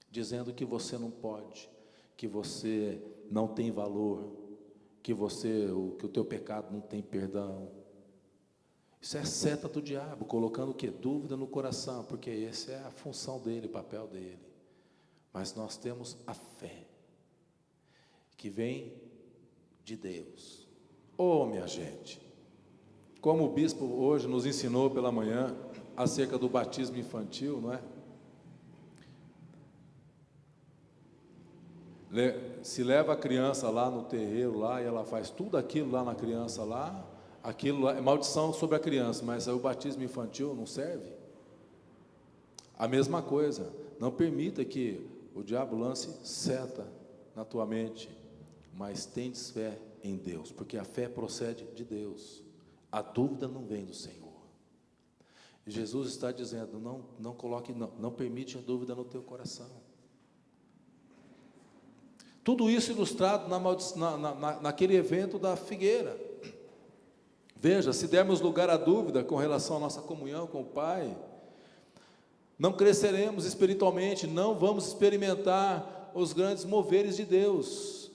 dizendo que você não pode, que você não tem valor, que o teu pecado não tem perdão. Isso é seta do diabo, colocando o quê? Dúvida no coração, porque essa é a função dele, o papel dele. Mas nós temos a fé, que vem de Deus. Oh, minha gente, como o bispo hoje nos ensinou pela manhã, acerca do batismo infantil, não é? Se leva a criança lá no terreiro, lá, e ela faz tudo aquilo lá na criança lá, aquilo lá é maldição sobre a criança, mas aí o batismo infantil não serve? A mesma coisa, não permita que o diabo lance seta na tua mente, mas tendes fé em Deus, porque a fé procede de Deus, a dúvida não vem do Senhor. E Jesus está dizendo, não coloque, não permite a dúvida no teu coração. Tudo isso ilustrado naquele evento da figueira. Veja, se dermos lugar à dúvida com relação à nossa comunhão com o Pai, não cresceremos espiritualmente, não vamos experimentar os grandes moveres de Deus.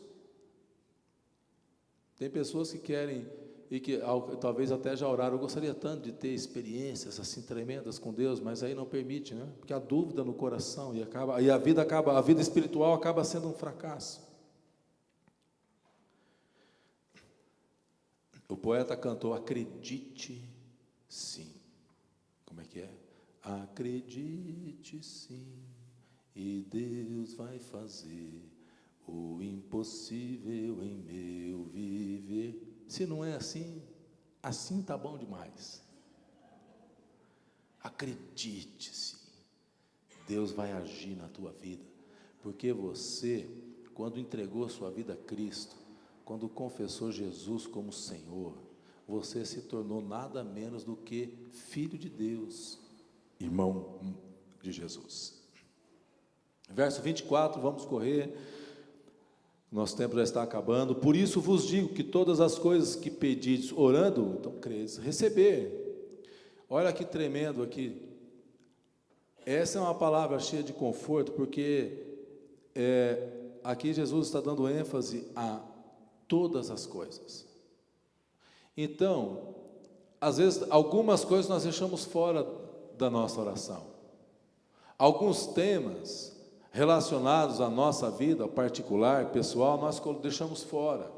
Tem pessoas que querem, e que talvez até já oraram, eu gostaria tanto de ter experiências assim tremendas com Deus, mas aí não permite, né? Porque a dúvida no coração, e a vida espiritual acaba sendo um fracasso. O poeta cantou, acredite sim. Como é que é? Acredite sim, e Deus vai fazer o impossível em meu viver. Se não é assim, assim está bom demais. Acredite sim, Deus vai agir na tua vida, porque você, quando entregou sua vida a Cristo, quando confessou Jesus como Senhor, você se tornou nada menos do que filho de Deus, irmão de Jesus. Verso 24, vamos correr, nosso tempo já está acabando. Por isso vos digo que todas as coisas que pedides orando, então credes receber. Olha que tremendo aqui. Essa é uma palavra cheia de conforto, porque aqui Jesus está dando ênfase a todas as coisas. Então, às vezes, algumas coisas nós deixamos fora da nossa oração. Alguns temas relacionados à nossa vida particular, pessoal, nós deixamos fora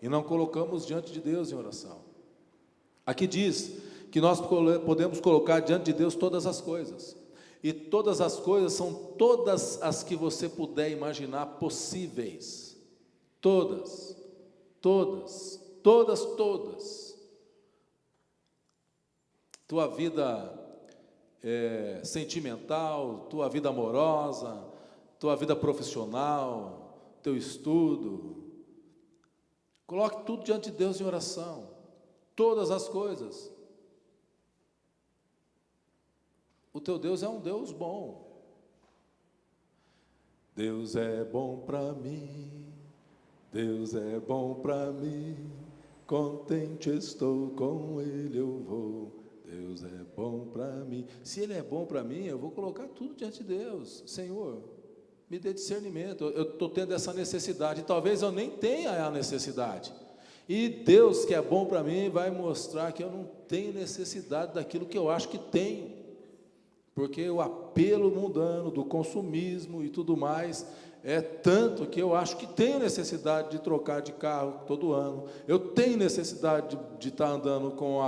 e não colocamos diante de Deus em oração. Aqui diz que nós podemos colocar diante de Deus todas as coisas, e todas as coisas são todas as que você puder imaginar possíveis, todas. Tua vida sentimental, tua vida amorosa, tua vida profissional, teu estudo, coloque tudo diante de Deus em oração, todas as coisas. O teu Deus é um Deus bom. Deus é bom para mim, Deus é bom para mim, contente estou, com Ele eu vou. Deus é bom para mim. Se Ele é bom para mim, eu vou colocar tudo diante de Deus. Senhor, me dê discernimento. Eu estou tendo essa necessidade. Talvez eu nem tenha a necessidade. E Deus, que é bom para mim, vai mostrar que eu não tenho necessidade daquilo que eu acho que tenho. Porque o apelo mundano do consumismo e tudo mais é tanto que eu acho que tenho necessidade de trocar de carro todo ano. Eu tenho necessidade de estar andando com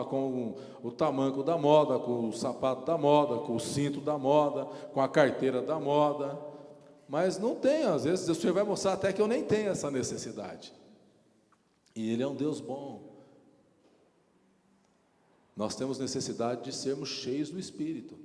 o tamanco da moda, com o sapato da moda, com o cinto da moda, com a carteira da moda. Mas não tenho, às vezes o Senhor vai mostrar até que eu nem tenho essa necessidade. E Ele é um Deus bom. Nós temos necessidade de sermos cheios do Espírito.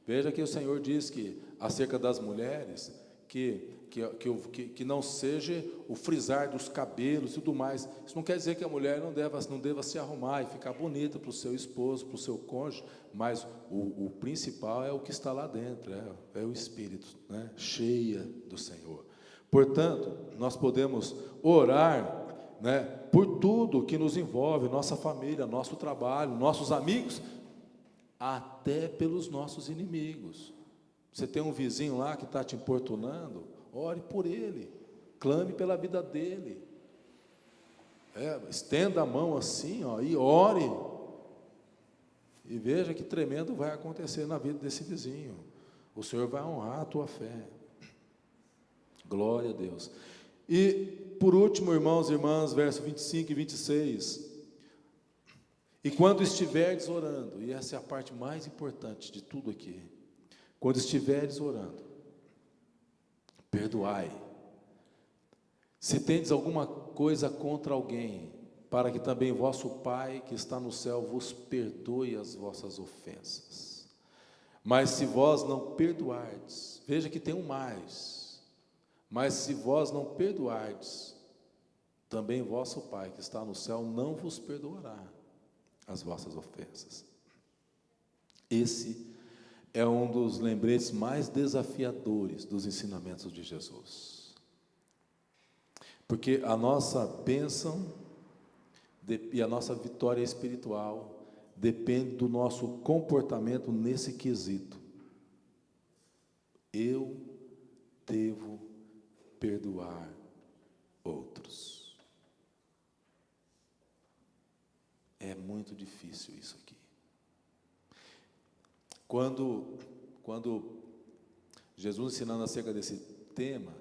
Veja que o Senhor diz que, acerca das mulheres, que não seja o frisar dos cabelos e tudo mais. Isso não quer dizer que a mulher não deva se arrumar e ficar bonita para o seu esposo, para o seu cônjuge, mas o principal é o que está lá dentro, é o Espírito, né? Cheia do Senhor. Portanto, nós podemos orar, né, por tudo que nos envolve, nossa família, nosso trabalho, nossos amigos, até pelos nossos inimigos. Você tem um vizinho lá que está te importunando, ore por ele, clame pela vida dele, estenda a mão assim, e ore, e veja que tremendo vai acontecer na vida desse vizinho. O Senhor vai honrar a tua fé. Glória a Deus. E por último, irmãos e irmãs, verso 25 e 26, E quando estiverdes orando, e essa é a parte mais importante de tudo aqui, quando estiverdes orando, perdoai. Se tendes alguma coisa contra alguém, para que também vosso Pai que está no céu vos perdoe as vossas ofensas. Mas se vós não perdoardes, veja que tem um mais, mas se vós não perdoardes, também vosso Pai que está no céu não vos perdoará as vossas ofensas. Esse é um dos lembretes mais desafiadores dos ensinamentos de Jesus. Porque a nossa bênção e a nossa vitória espiritual depende do nosso comportamento nesse quesito. Eu devo perdoar outros. É muito difícil isso aqui. Quando Jesus ensinando acerca desse tema,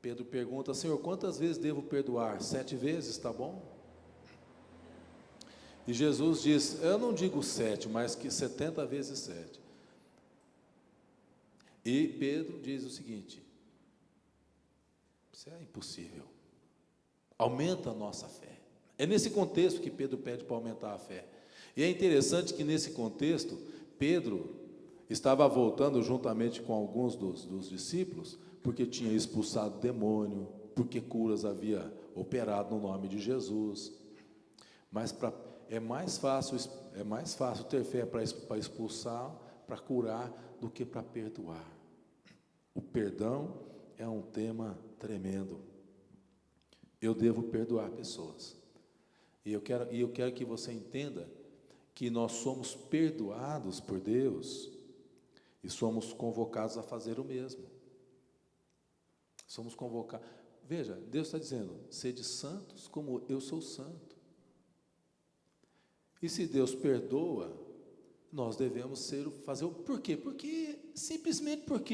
Pedro pergunta: Senhor, quantas vezes devo perdoar? 7 vezes, está bom? E Jesus diz, eu não digo 7, mas que 70 vezes 7. E Pedro diz o seguinte: isso é impossível. Aumenta a nossa fé. É nesse contexto que Pedro pede para aumentar a fé. E é interessante que nesse contexto, Pedro estava voltando juntamente com alguns dos discípulos, porque tinha expulsado demônio, porque curas havia operado no nome de Jesus. Mas é mais fácil ter fé para expulsar, para curar, do que para perdoar. O perdão é um tema tremendo. Eu devo perdoar pessoas. E eu quero que você entenda que nós somos perdoados por Deus e somos convocados a fazer o mesmo. Somos convocados. Veja, Deus está dizendo: sede santos como eu sou santo. E se Deus perdoa, nós devemos fazer o porquê? Simplesmente porque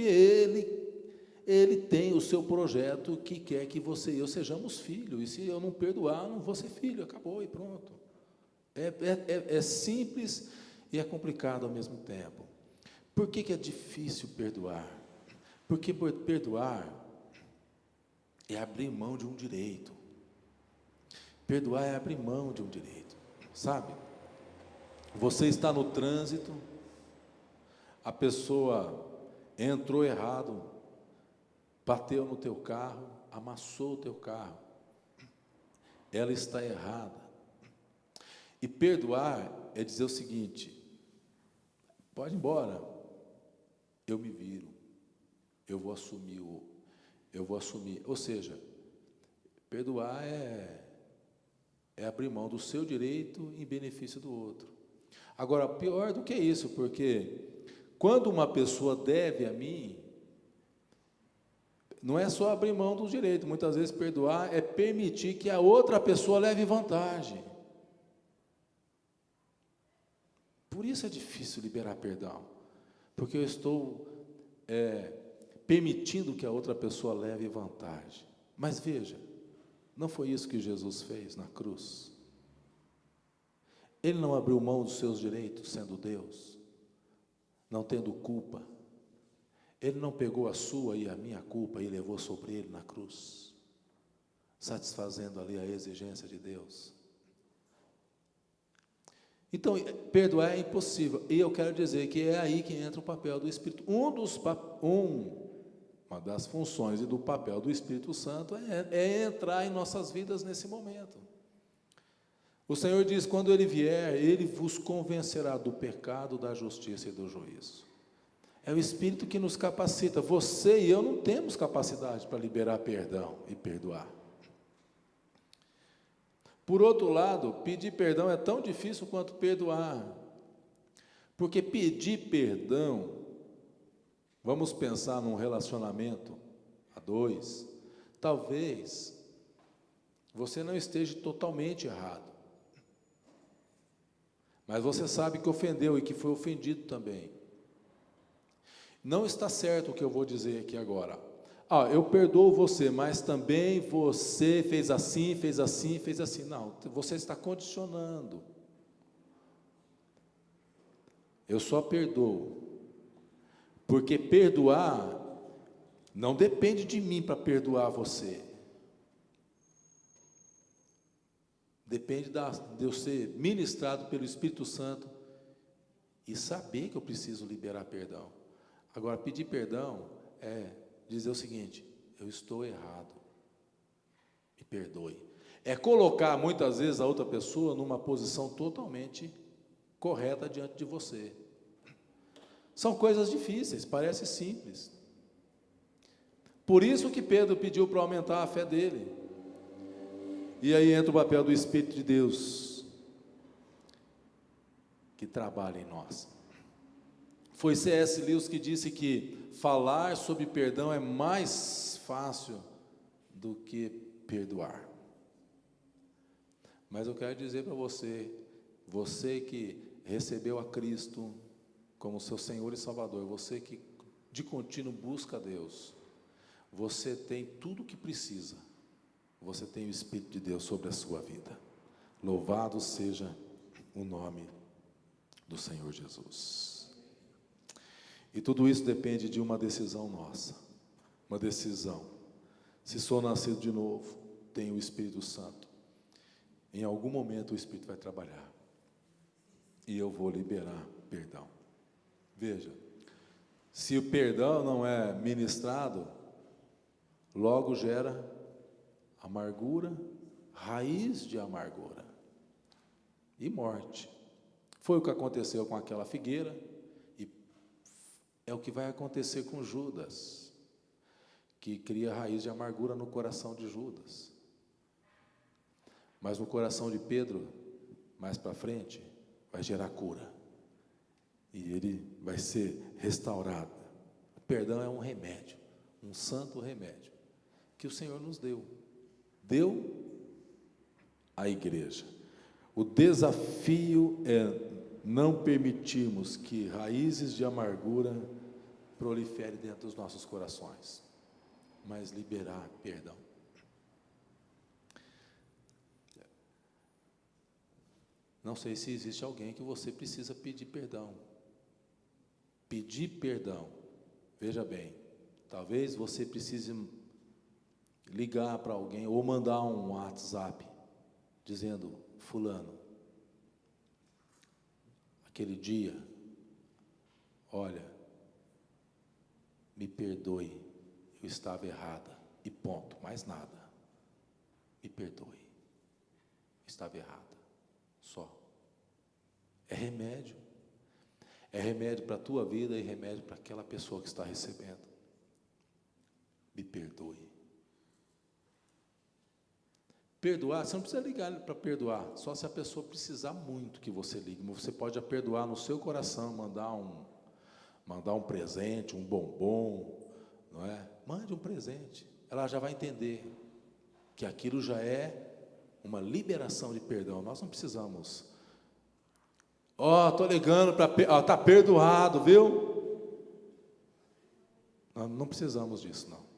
Ele tem o seu projeto que quer que você e eu sejamos filhos. E se eu não perdoar, eu não vou ser filho. Acabou e pronto. É simples e é complicado ao mesmo tempo. Por que é difícil perdoar? Porque perdoar é abrir mão de um direito. Perdoar é abrir mão de um direito. Sabe? Você está no trânsito, a pessoa entrou errado, bateu no teu carro, amassou o teu carro. Ela está errada. E perdoar é dizer o seguinte: pode ir embora, eu me viro, eu vou assumir. Ou seja, perdoar é abrir mão do seu direito em benefício do outro. Agora, pior do que isso, porque quando uma pessoa deve a mim, não é só abrir mão do direito, muitas vezes perdoar é permitir que a outra pessoa leve vantagem. Por isso é difícil liberar perdão, porque eu estou permitindo que a outra pessoa leve vantagem. Mas veja, não foi isso que Jesus fez na cruz. Ele não abriu mão dos seus direitos, sendo Deus, não tendo culpa. Ele não pegou a sua e a minha culpa e levou sobre ele na cruz, satisfazendo ali a exigência de Deus. Então, perdoar é impossível. E eu quero dizer que é aí que entra o papel do Espírito. Uma das funções e do papel do Espírito Santo é entrar em nossas vidas nesse momento. O Senhor diz: quando Ele vier, Ele vos convencerá do pecado, da justiça e do juízo. É o Espírito que nos capacita. Você e eu não temos capacidade para liberar perdão e perdoar. Por outro lado, pedir perdão é tão difícil quanto perdoar. Porque pedir perdão, vamos pensar num relacionamento a dois, talvez você não esteja totalmente errado. Mas você sabe que ofendeu e que foi ofendido também. Não está certo o que eu vou dizer aqui agora. Eu perdoo você, mas também você fez assim, fez assim, fez assim. Não, você está condicionando. Eu só perdoo, porque perdoar não depende de mim para perdoar você. Depende de eu ser ministrado pelo Espírito Santo e saber que eu preciso liberar perdão. Agora, pedir perdão é dizer o seguinte: eu estou errado, me perdoe. É colocar muitas vezes a outra pessoa numa posição totalmente correta diante de você. São coisas difíceis, parece simples. Por isso que Pedro pediu para aumentar a fé dele. E aí entra o papel do Espírito de Deus, que trabalha em nós. Foi C.S. Lewis que disse que falar sobre perdão é mais fácil do que perdoar. Mas eu quero dizer para você, você que recebeu a Cristo como seu Senhor e Salvador, você que de contínuo busca a Deus, você tem tudo o que precisa. Você tem o Espírito de Deus sobre a sua vida. Louvado seja o nome do Senhor Jesus. E tudo isso depende de uma decisão nossa. Uma decisão. Se sou nascido de novo, tenho o Espírito Santo. Em algum momento o Espírito vai trabalhar. E eu vou liberar perdão. Veja, se o perdão não é ministrado, logo gera amargura, raiz de amargura e morte. Foi o que aconteceu com aquela figueira e é o que vai acontecer com Judas, que cria raiz de amargura no coração de Judas. Mas no coração de Pedro, mais para frente, vai gerar cura e ele vai ser restaurado. O perdão é um remédio, um santo remédio que o Senhor nos deu à igreja. O desafio é não permitirmos que raízes de amargura proliferem dentro dos nossos corações, mas liberar perdão. Não sei se existe alguém que você precisa pedir perdão. Pedir perdão. Veja bem, talvez você precise ligar para alguém ou mandar um WhatsApp dizendo: fulano, aquele dia, olha, me perdoe, eu estava errada, e ponto, mais nada. Me perdoe, eu estava errada, só. É remédio para a tua vida e remédio para aquela pessoa que está recebendo. Me perdoe. Perdoar, você não precisa ligar para perdoar, só se a pessoa precisar muito que você ligue. Você pode perdoar no seu coração, mandar um presente, um bombom, não é? Mande um presente, ela já vai entender que aquilo já é uma liberação de perdão. Nós não precisamos, estou ligando para, está perdoado, viu? Nós não precisamos disso, não.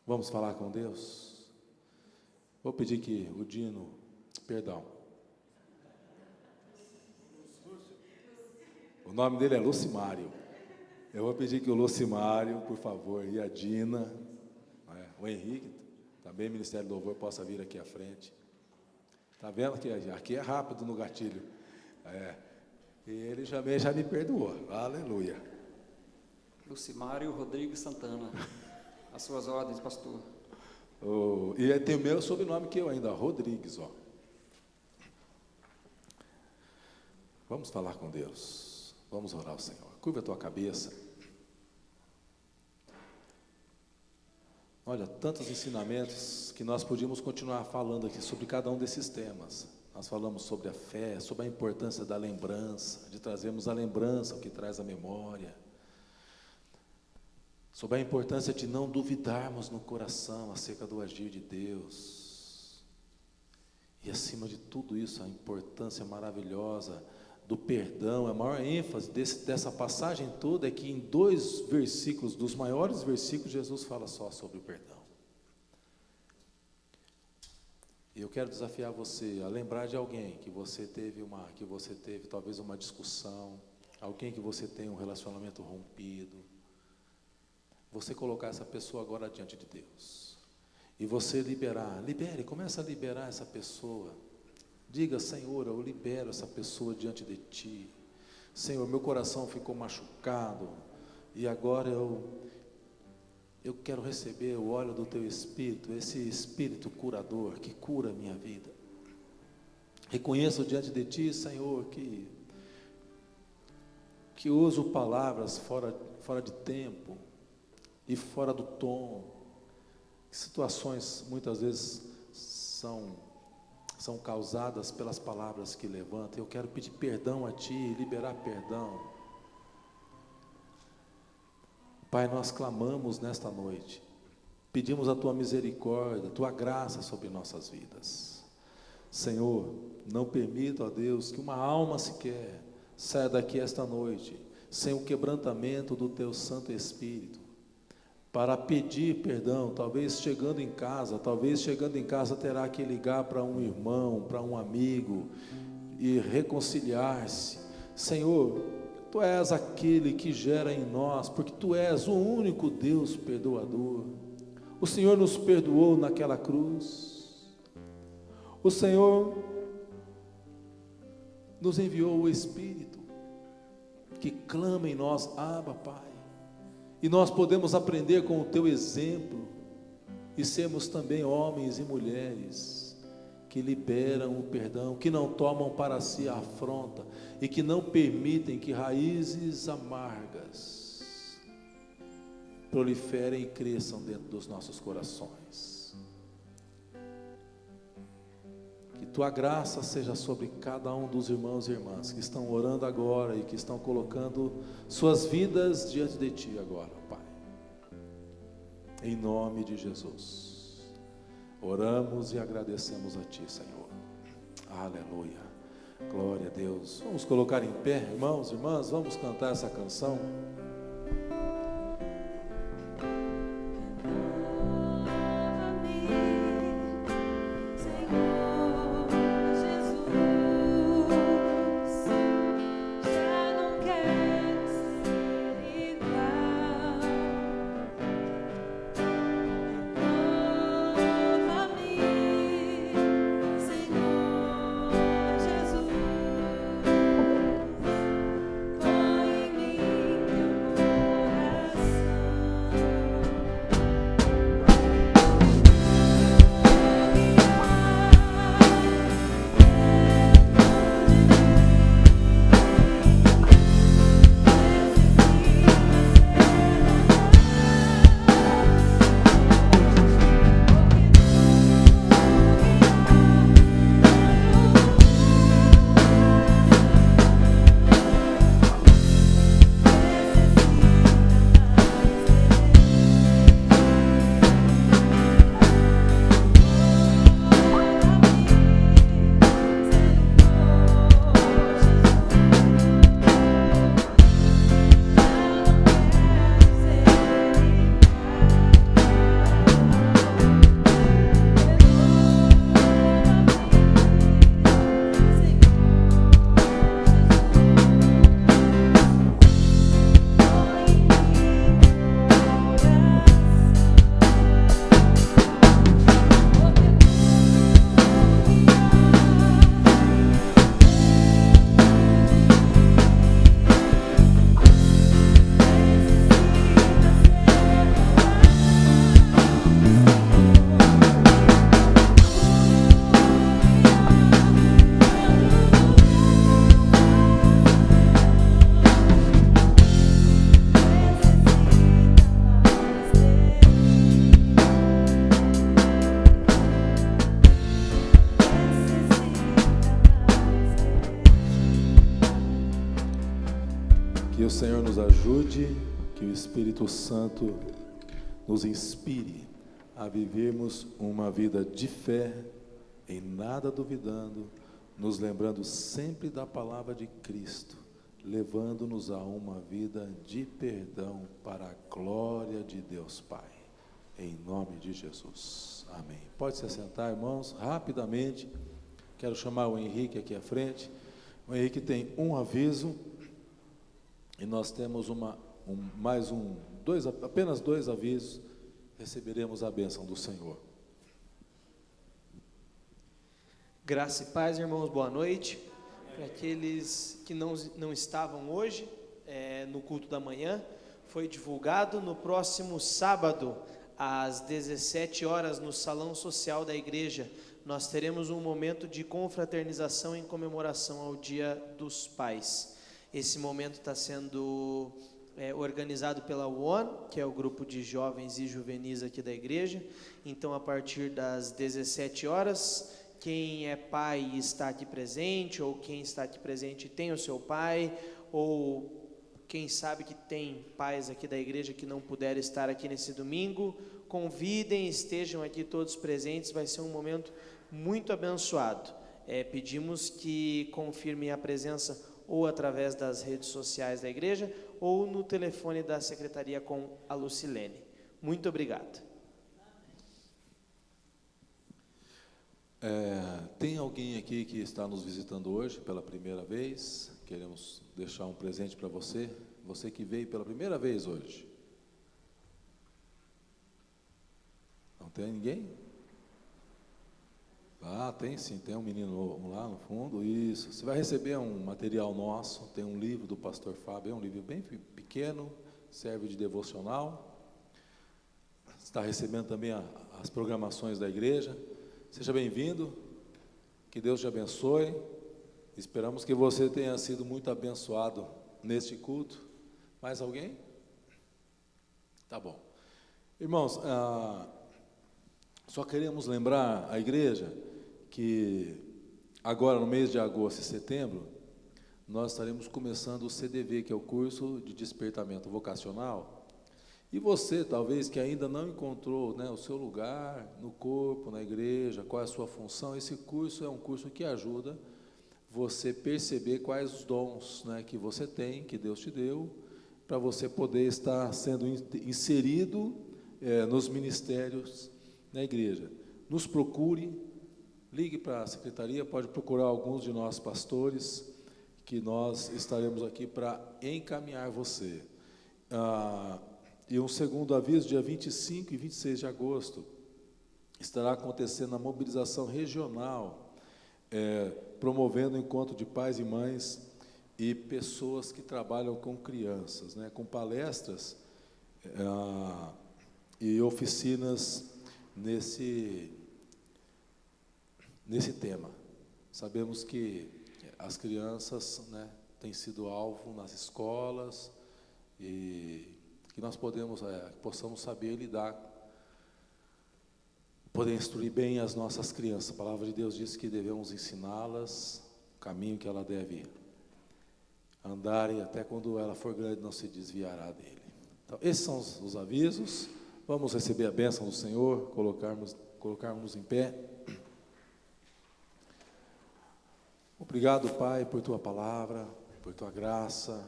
Vamos falar com Deus? Vou pedir que o Dino, o nome dele é Lucimário. Eu vou pedir que o Lucimário, por favor, e a Dina, o Henrique, também Ministério do Louvor, possa vir aqui à frente. Está vendo que aqui é rápido no gatilho. E ele já me perdoou. Aleluia. Lucimário Rodrigues Santana. As suas ordens, pastor. E tem o meu sobrenome que eu ainda, Rodrigues, ó. Vamos falar com Deus. Vamos orar ao Senhor. Curva a tua cabeça. Olha, tantos ensinamentos que nós podíamos continuar falando aqui sobre cada um desses temas. Nós falamos sobre a fé, sobre a importância da lembrança, de trazermos a lembrança, o que traz a memória. Sobre a importância de não duvidarmos no coração acerca do agir de Deus. E acima de tudo isso, a importância maravilhosa do perdão. A maior ênfase dessa passagem toda é que em 2 versículos, dos maiores versículos, Jesus fala só sobre o perdão. E eu quero desafiar você a lembrar de alguém que você teve talvez uma discussão, alguém que você tem um relacionamento rompido. Você colocar essa pessoa agora diante de Deus. E você começa a liberar essa pessoa. Diga: Senhor, eu libero essa pessoa diante de Ti. Senhor, meu coração ficou machucado, e agora eu quero receber o óleo do Teu Espírito, esse Espírito curador que cura a minha vida. Reconheço diante de Ti, Senhor, que uso palavras fora de tempo e fora do tom. Situações muitas vezes são causadas pelas palavras que levantam. Eu quero pedir perdão a Ti, liberar perdão. Pai, nós clamamos nesta noite, pedimos a Tua misericórdia, a Tua graça sobre nossas vidas. Senhor, não permita, ó Deus, que uma alma sequer saia daqui esta noite sem o quebrantamento do Teu Santo Espírito, para pedir perdão. Talvez chegando em casa terá que ligar para um irmão, para um amigo e reconciliar-se. Senhor, Tu és aquele que gera em nós, porque Tu és o único Deus perdoador. O Senhor nos perdoou naquela cruz. O Senhor nos enviou o Espírito que clama em nós: Abba, Pai. E nós podemos aprender com o Teu exemplo e sermos também homens e mulheres que liberam o perdão, que não tomam para si a afronta e que não permitem que raízes amargas proliferem e cresçam dentro dos nossos corações. Que Tua graça seja sobre cada um dos irmãos e irmãs que estão orando agora e que estão colocando suas vidas diante de Ti agora, Pai. Em nome de Jesus. Oramos e agradecemos a Ti, Senhor. Aleluia. Glória a Deus. Vamos colocar em pé, irmãos e irmãs, vamos cantar essa canção. Que o Senhor nos ajude, que o Espírito Santo nos inspire a vivermos uma vida de fé, em nada duvidando, nos lembrando sempre da palavra de Cristo, levando-nos a uma vida de perdão para a glória de Deus Pai. em nome de Jesus. Amém. Pode se assentar, irmãos, rapidamente. Quero chamar o Henrique aqui à frente. O Henrique tem um aviso e nós temos apenas dois avisos. Receberemos a bênção do Senhor. Graça e paz, irmãos, boa noite. Para aqueles que não estavam hoje, no culto da manhã, foi divulgado no próximo sábado, às 17 horas, no Salão Social da Igreja, nós teremos um momento de confraternização em comemoração ao Dia dos Pais. Esse momento está sendo organizado pela UON, que é o grupo de jovens e juvenis aqui da igreja. Então, a partir das 17 horas, quem é pai e está aqui presente, ou quem está aqui presente tem o seu pai, ou quem sabe que tem pais aqui da igreja que não puderam estar aqui nesse domingo, convidem, estejam aqui todos presentes, vai ser um momento muito abençoado. Pedimos que confirmem a presença ou através das redes sociais da igreja, ou no telefone da secretaria com a Lucilene. Muito obrigado. Tem alguém aqui que está nos visitando hoje pela primeira vez? Queremos deixar um presente para você. Você que veio pela primeira vez hoje. Não tem ninguém? Tem sim, tem um menino lá no fundo. Isso, você vai receber um material nosso. Tem um livro do pastor Fábio, é um livro bem pequeno, serve de devocional. Está recebendo também as programações da igreja. Seja bem-vindo, que Deus te abençoe. Esperamos que você tenha sido muito abençoado neste culto. Mais alguém? Tá bom. Irmãos, só queremos lembrar a igreja que agora no mês de agosto e setembro, nós estaremos começando o CDV, que é o curso de despertamento vocacional. E você, talvez, que ainda não encontrou, o seu lugar no corpo, na igreja, qual é a sua função, esse curso é um curso que ajuda você perceber quais os dons, que você tem, que Deus te deu, para você poder estar sendo inserido nos ministérios na igreja. Nos procure, ligue para a secretaria, pode procurar alguns de nós pastores, que nós estaremos aqui para encaminhar você. E um segundo aviso, dia 25 e 26 de agosto, estará acontecendo a mobilização regional, promovendo o encontro de pais e mães e pessoas que trabalham com crianças, com palestras e oficinas nesse tema. Sabemos que as crianças têm sido alvo nas escolas e que nós possamos saber lidar, poder instruir bem as nossas crianças. A palavra de Deus diz que devemos ensiná-las o caminho que ela deve andar, e até quando ela for grande não se desviará dele. Então, esses são os avisos. Vamos receber a bênção do Senhor, colocarmos em pé. Obrigado, Pai, por Tua palavra, por Tua graça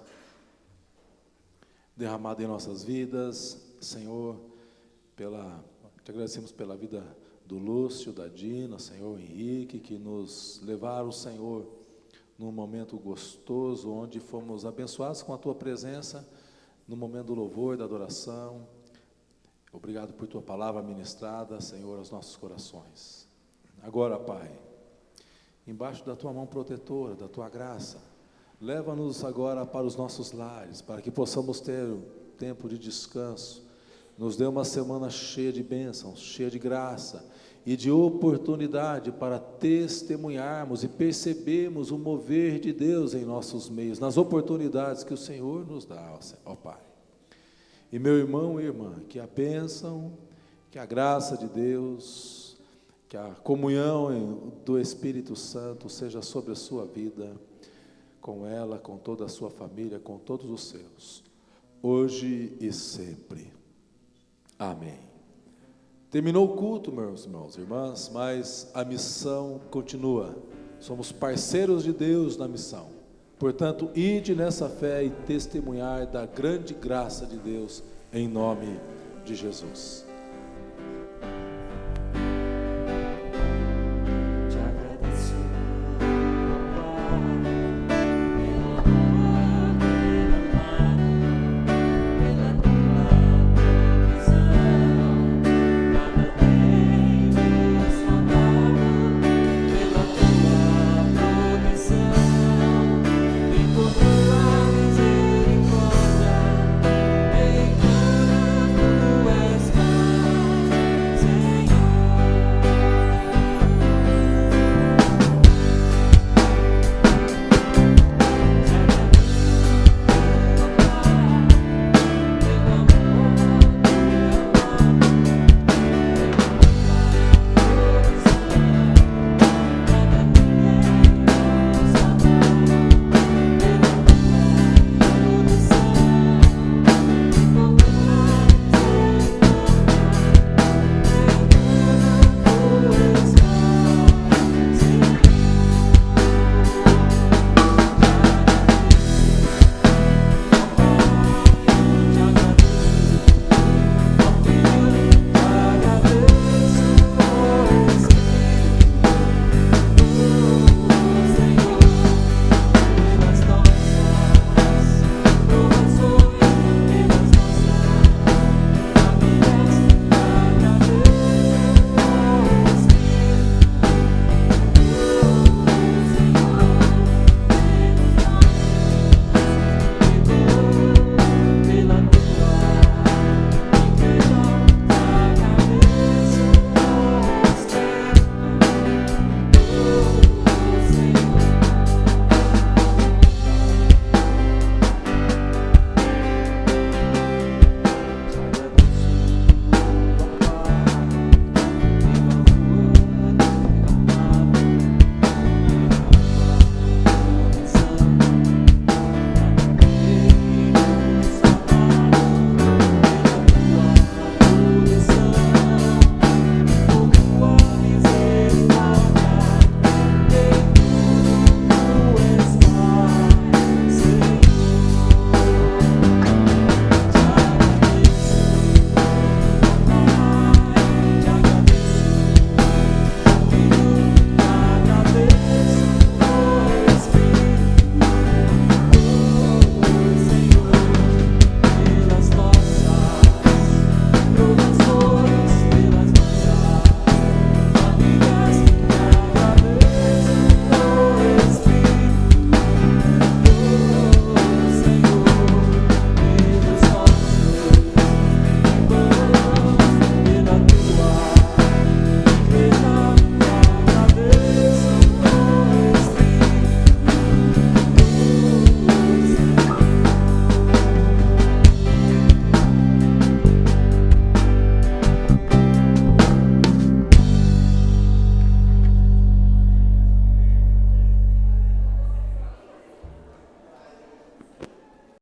derramada em nossas vidas. Senhor, te agradecemos pela vida do Lúcio, da Dina, Senhor, Henrique, que nos levaram, Senhor, num momento gostoso, onde fomos abençoados com a Tua presença, no momento do louvor, da adoração. Obrigado por Tua palavra ministrada, Senhor, aos nossos corações. Agora, Pai, embaixo da Tua mão protetora, da Tua graça, leva-nos agora para os nossos lares, para que possamos ter um tempo de descanso. Nos dê uma semana cheia de bênçãos, cheia de graça e de oportunidade para testemunharmos e percebermos o mover de Deus em nossos meios, nas oportunidades que o Senhor nos dá, ó Pai. E meu irmão e irmã, que a bênção, que a graça de Deus, que a comunhão do Espírito Santo seja sobre a sua vida, com ela, com toda a sua família, com todos os seus, hoje e sempre. Amém. Terminou o culto, meus irmãos e irmãs, mas a missão continua. Somos parceiros de Deus na missão. Portanto, ide nessa fé e testemunhar da grande graça de Deus, em nome de Jesus.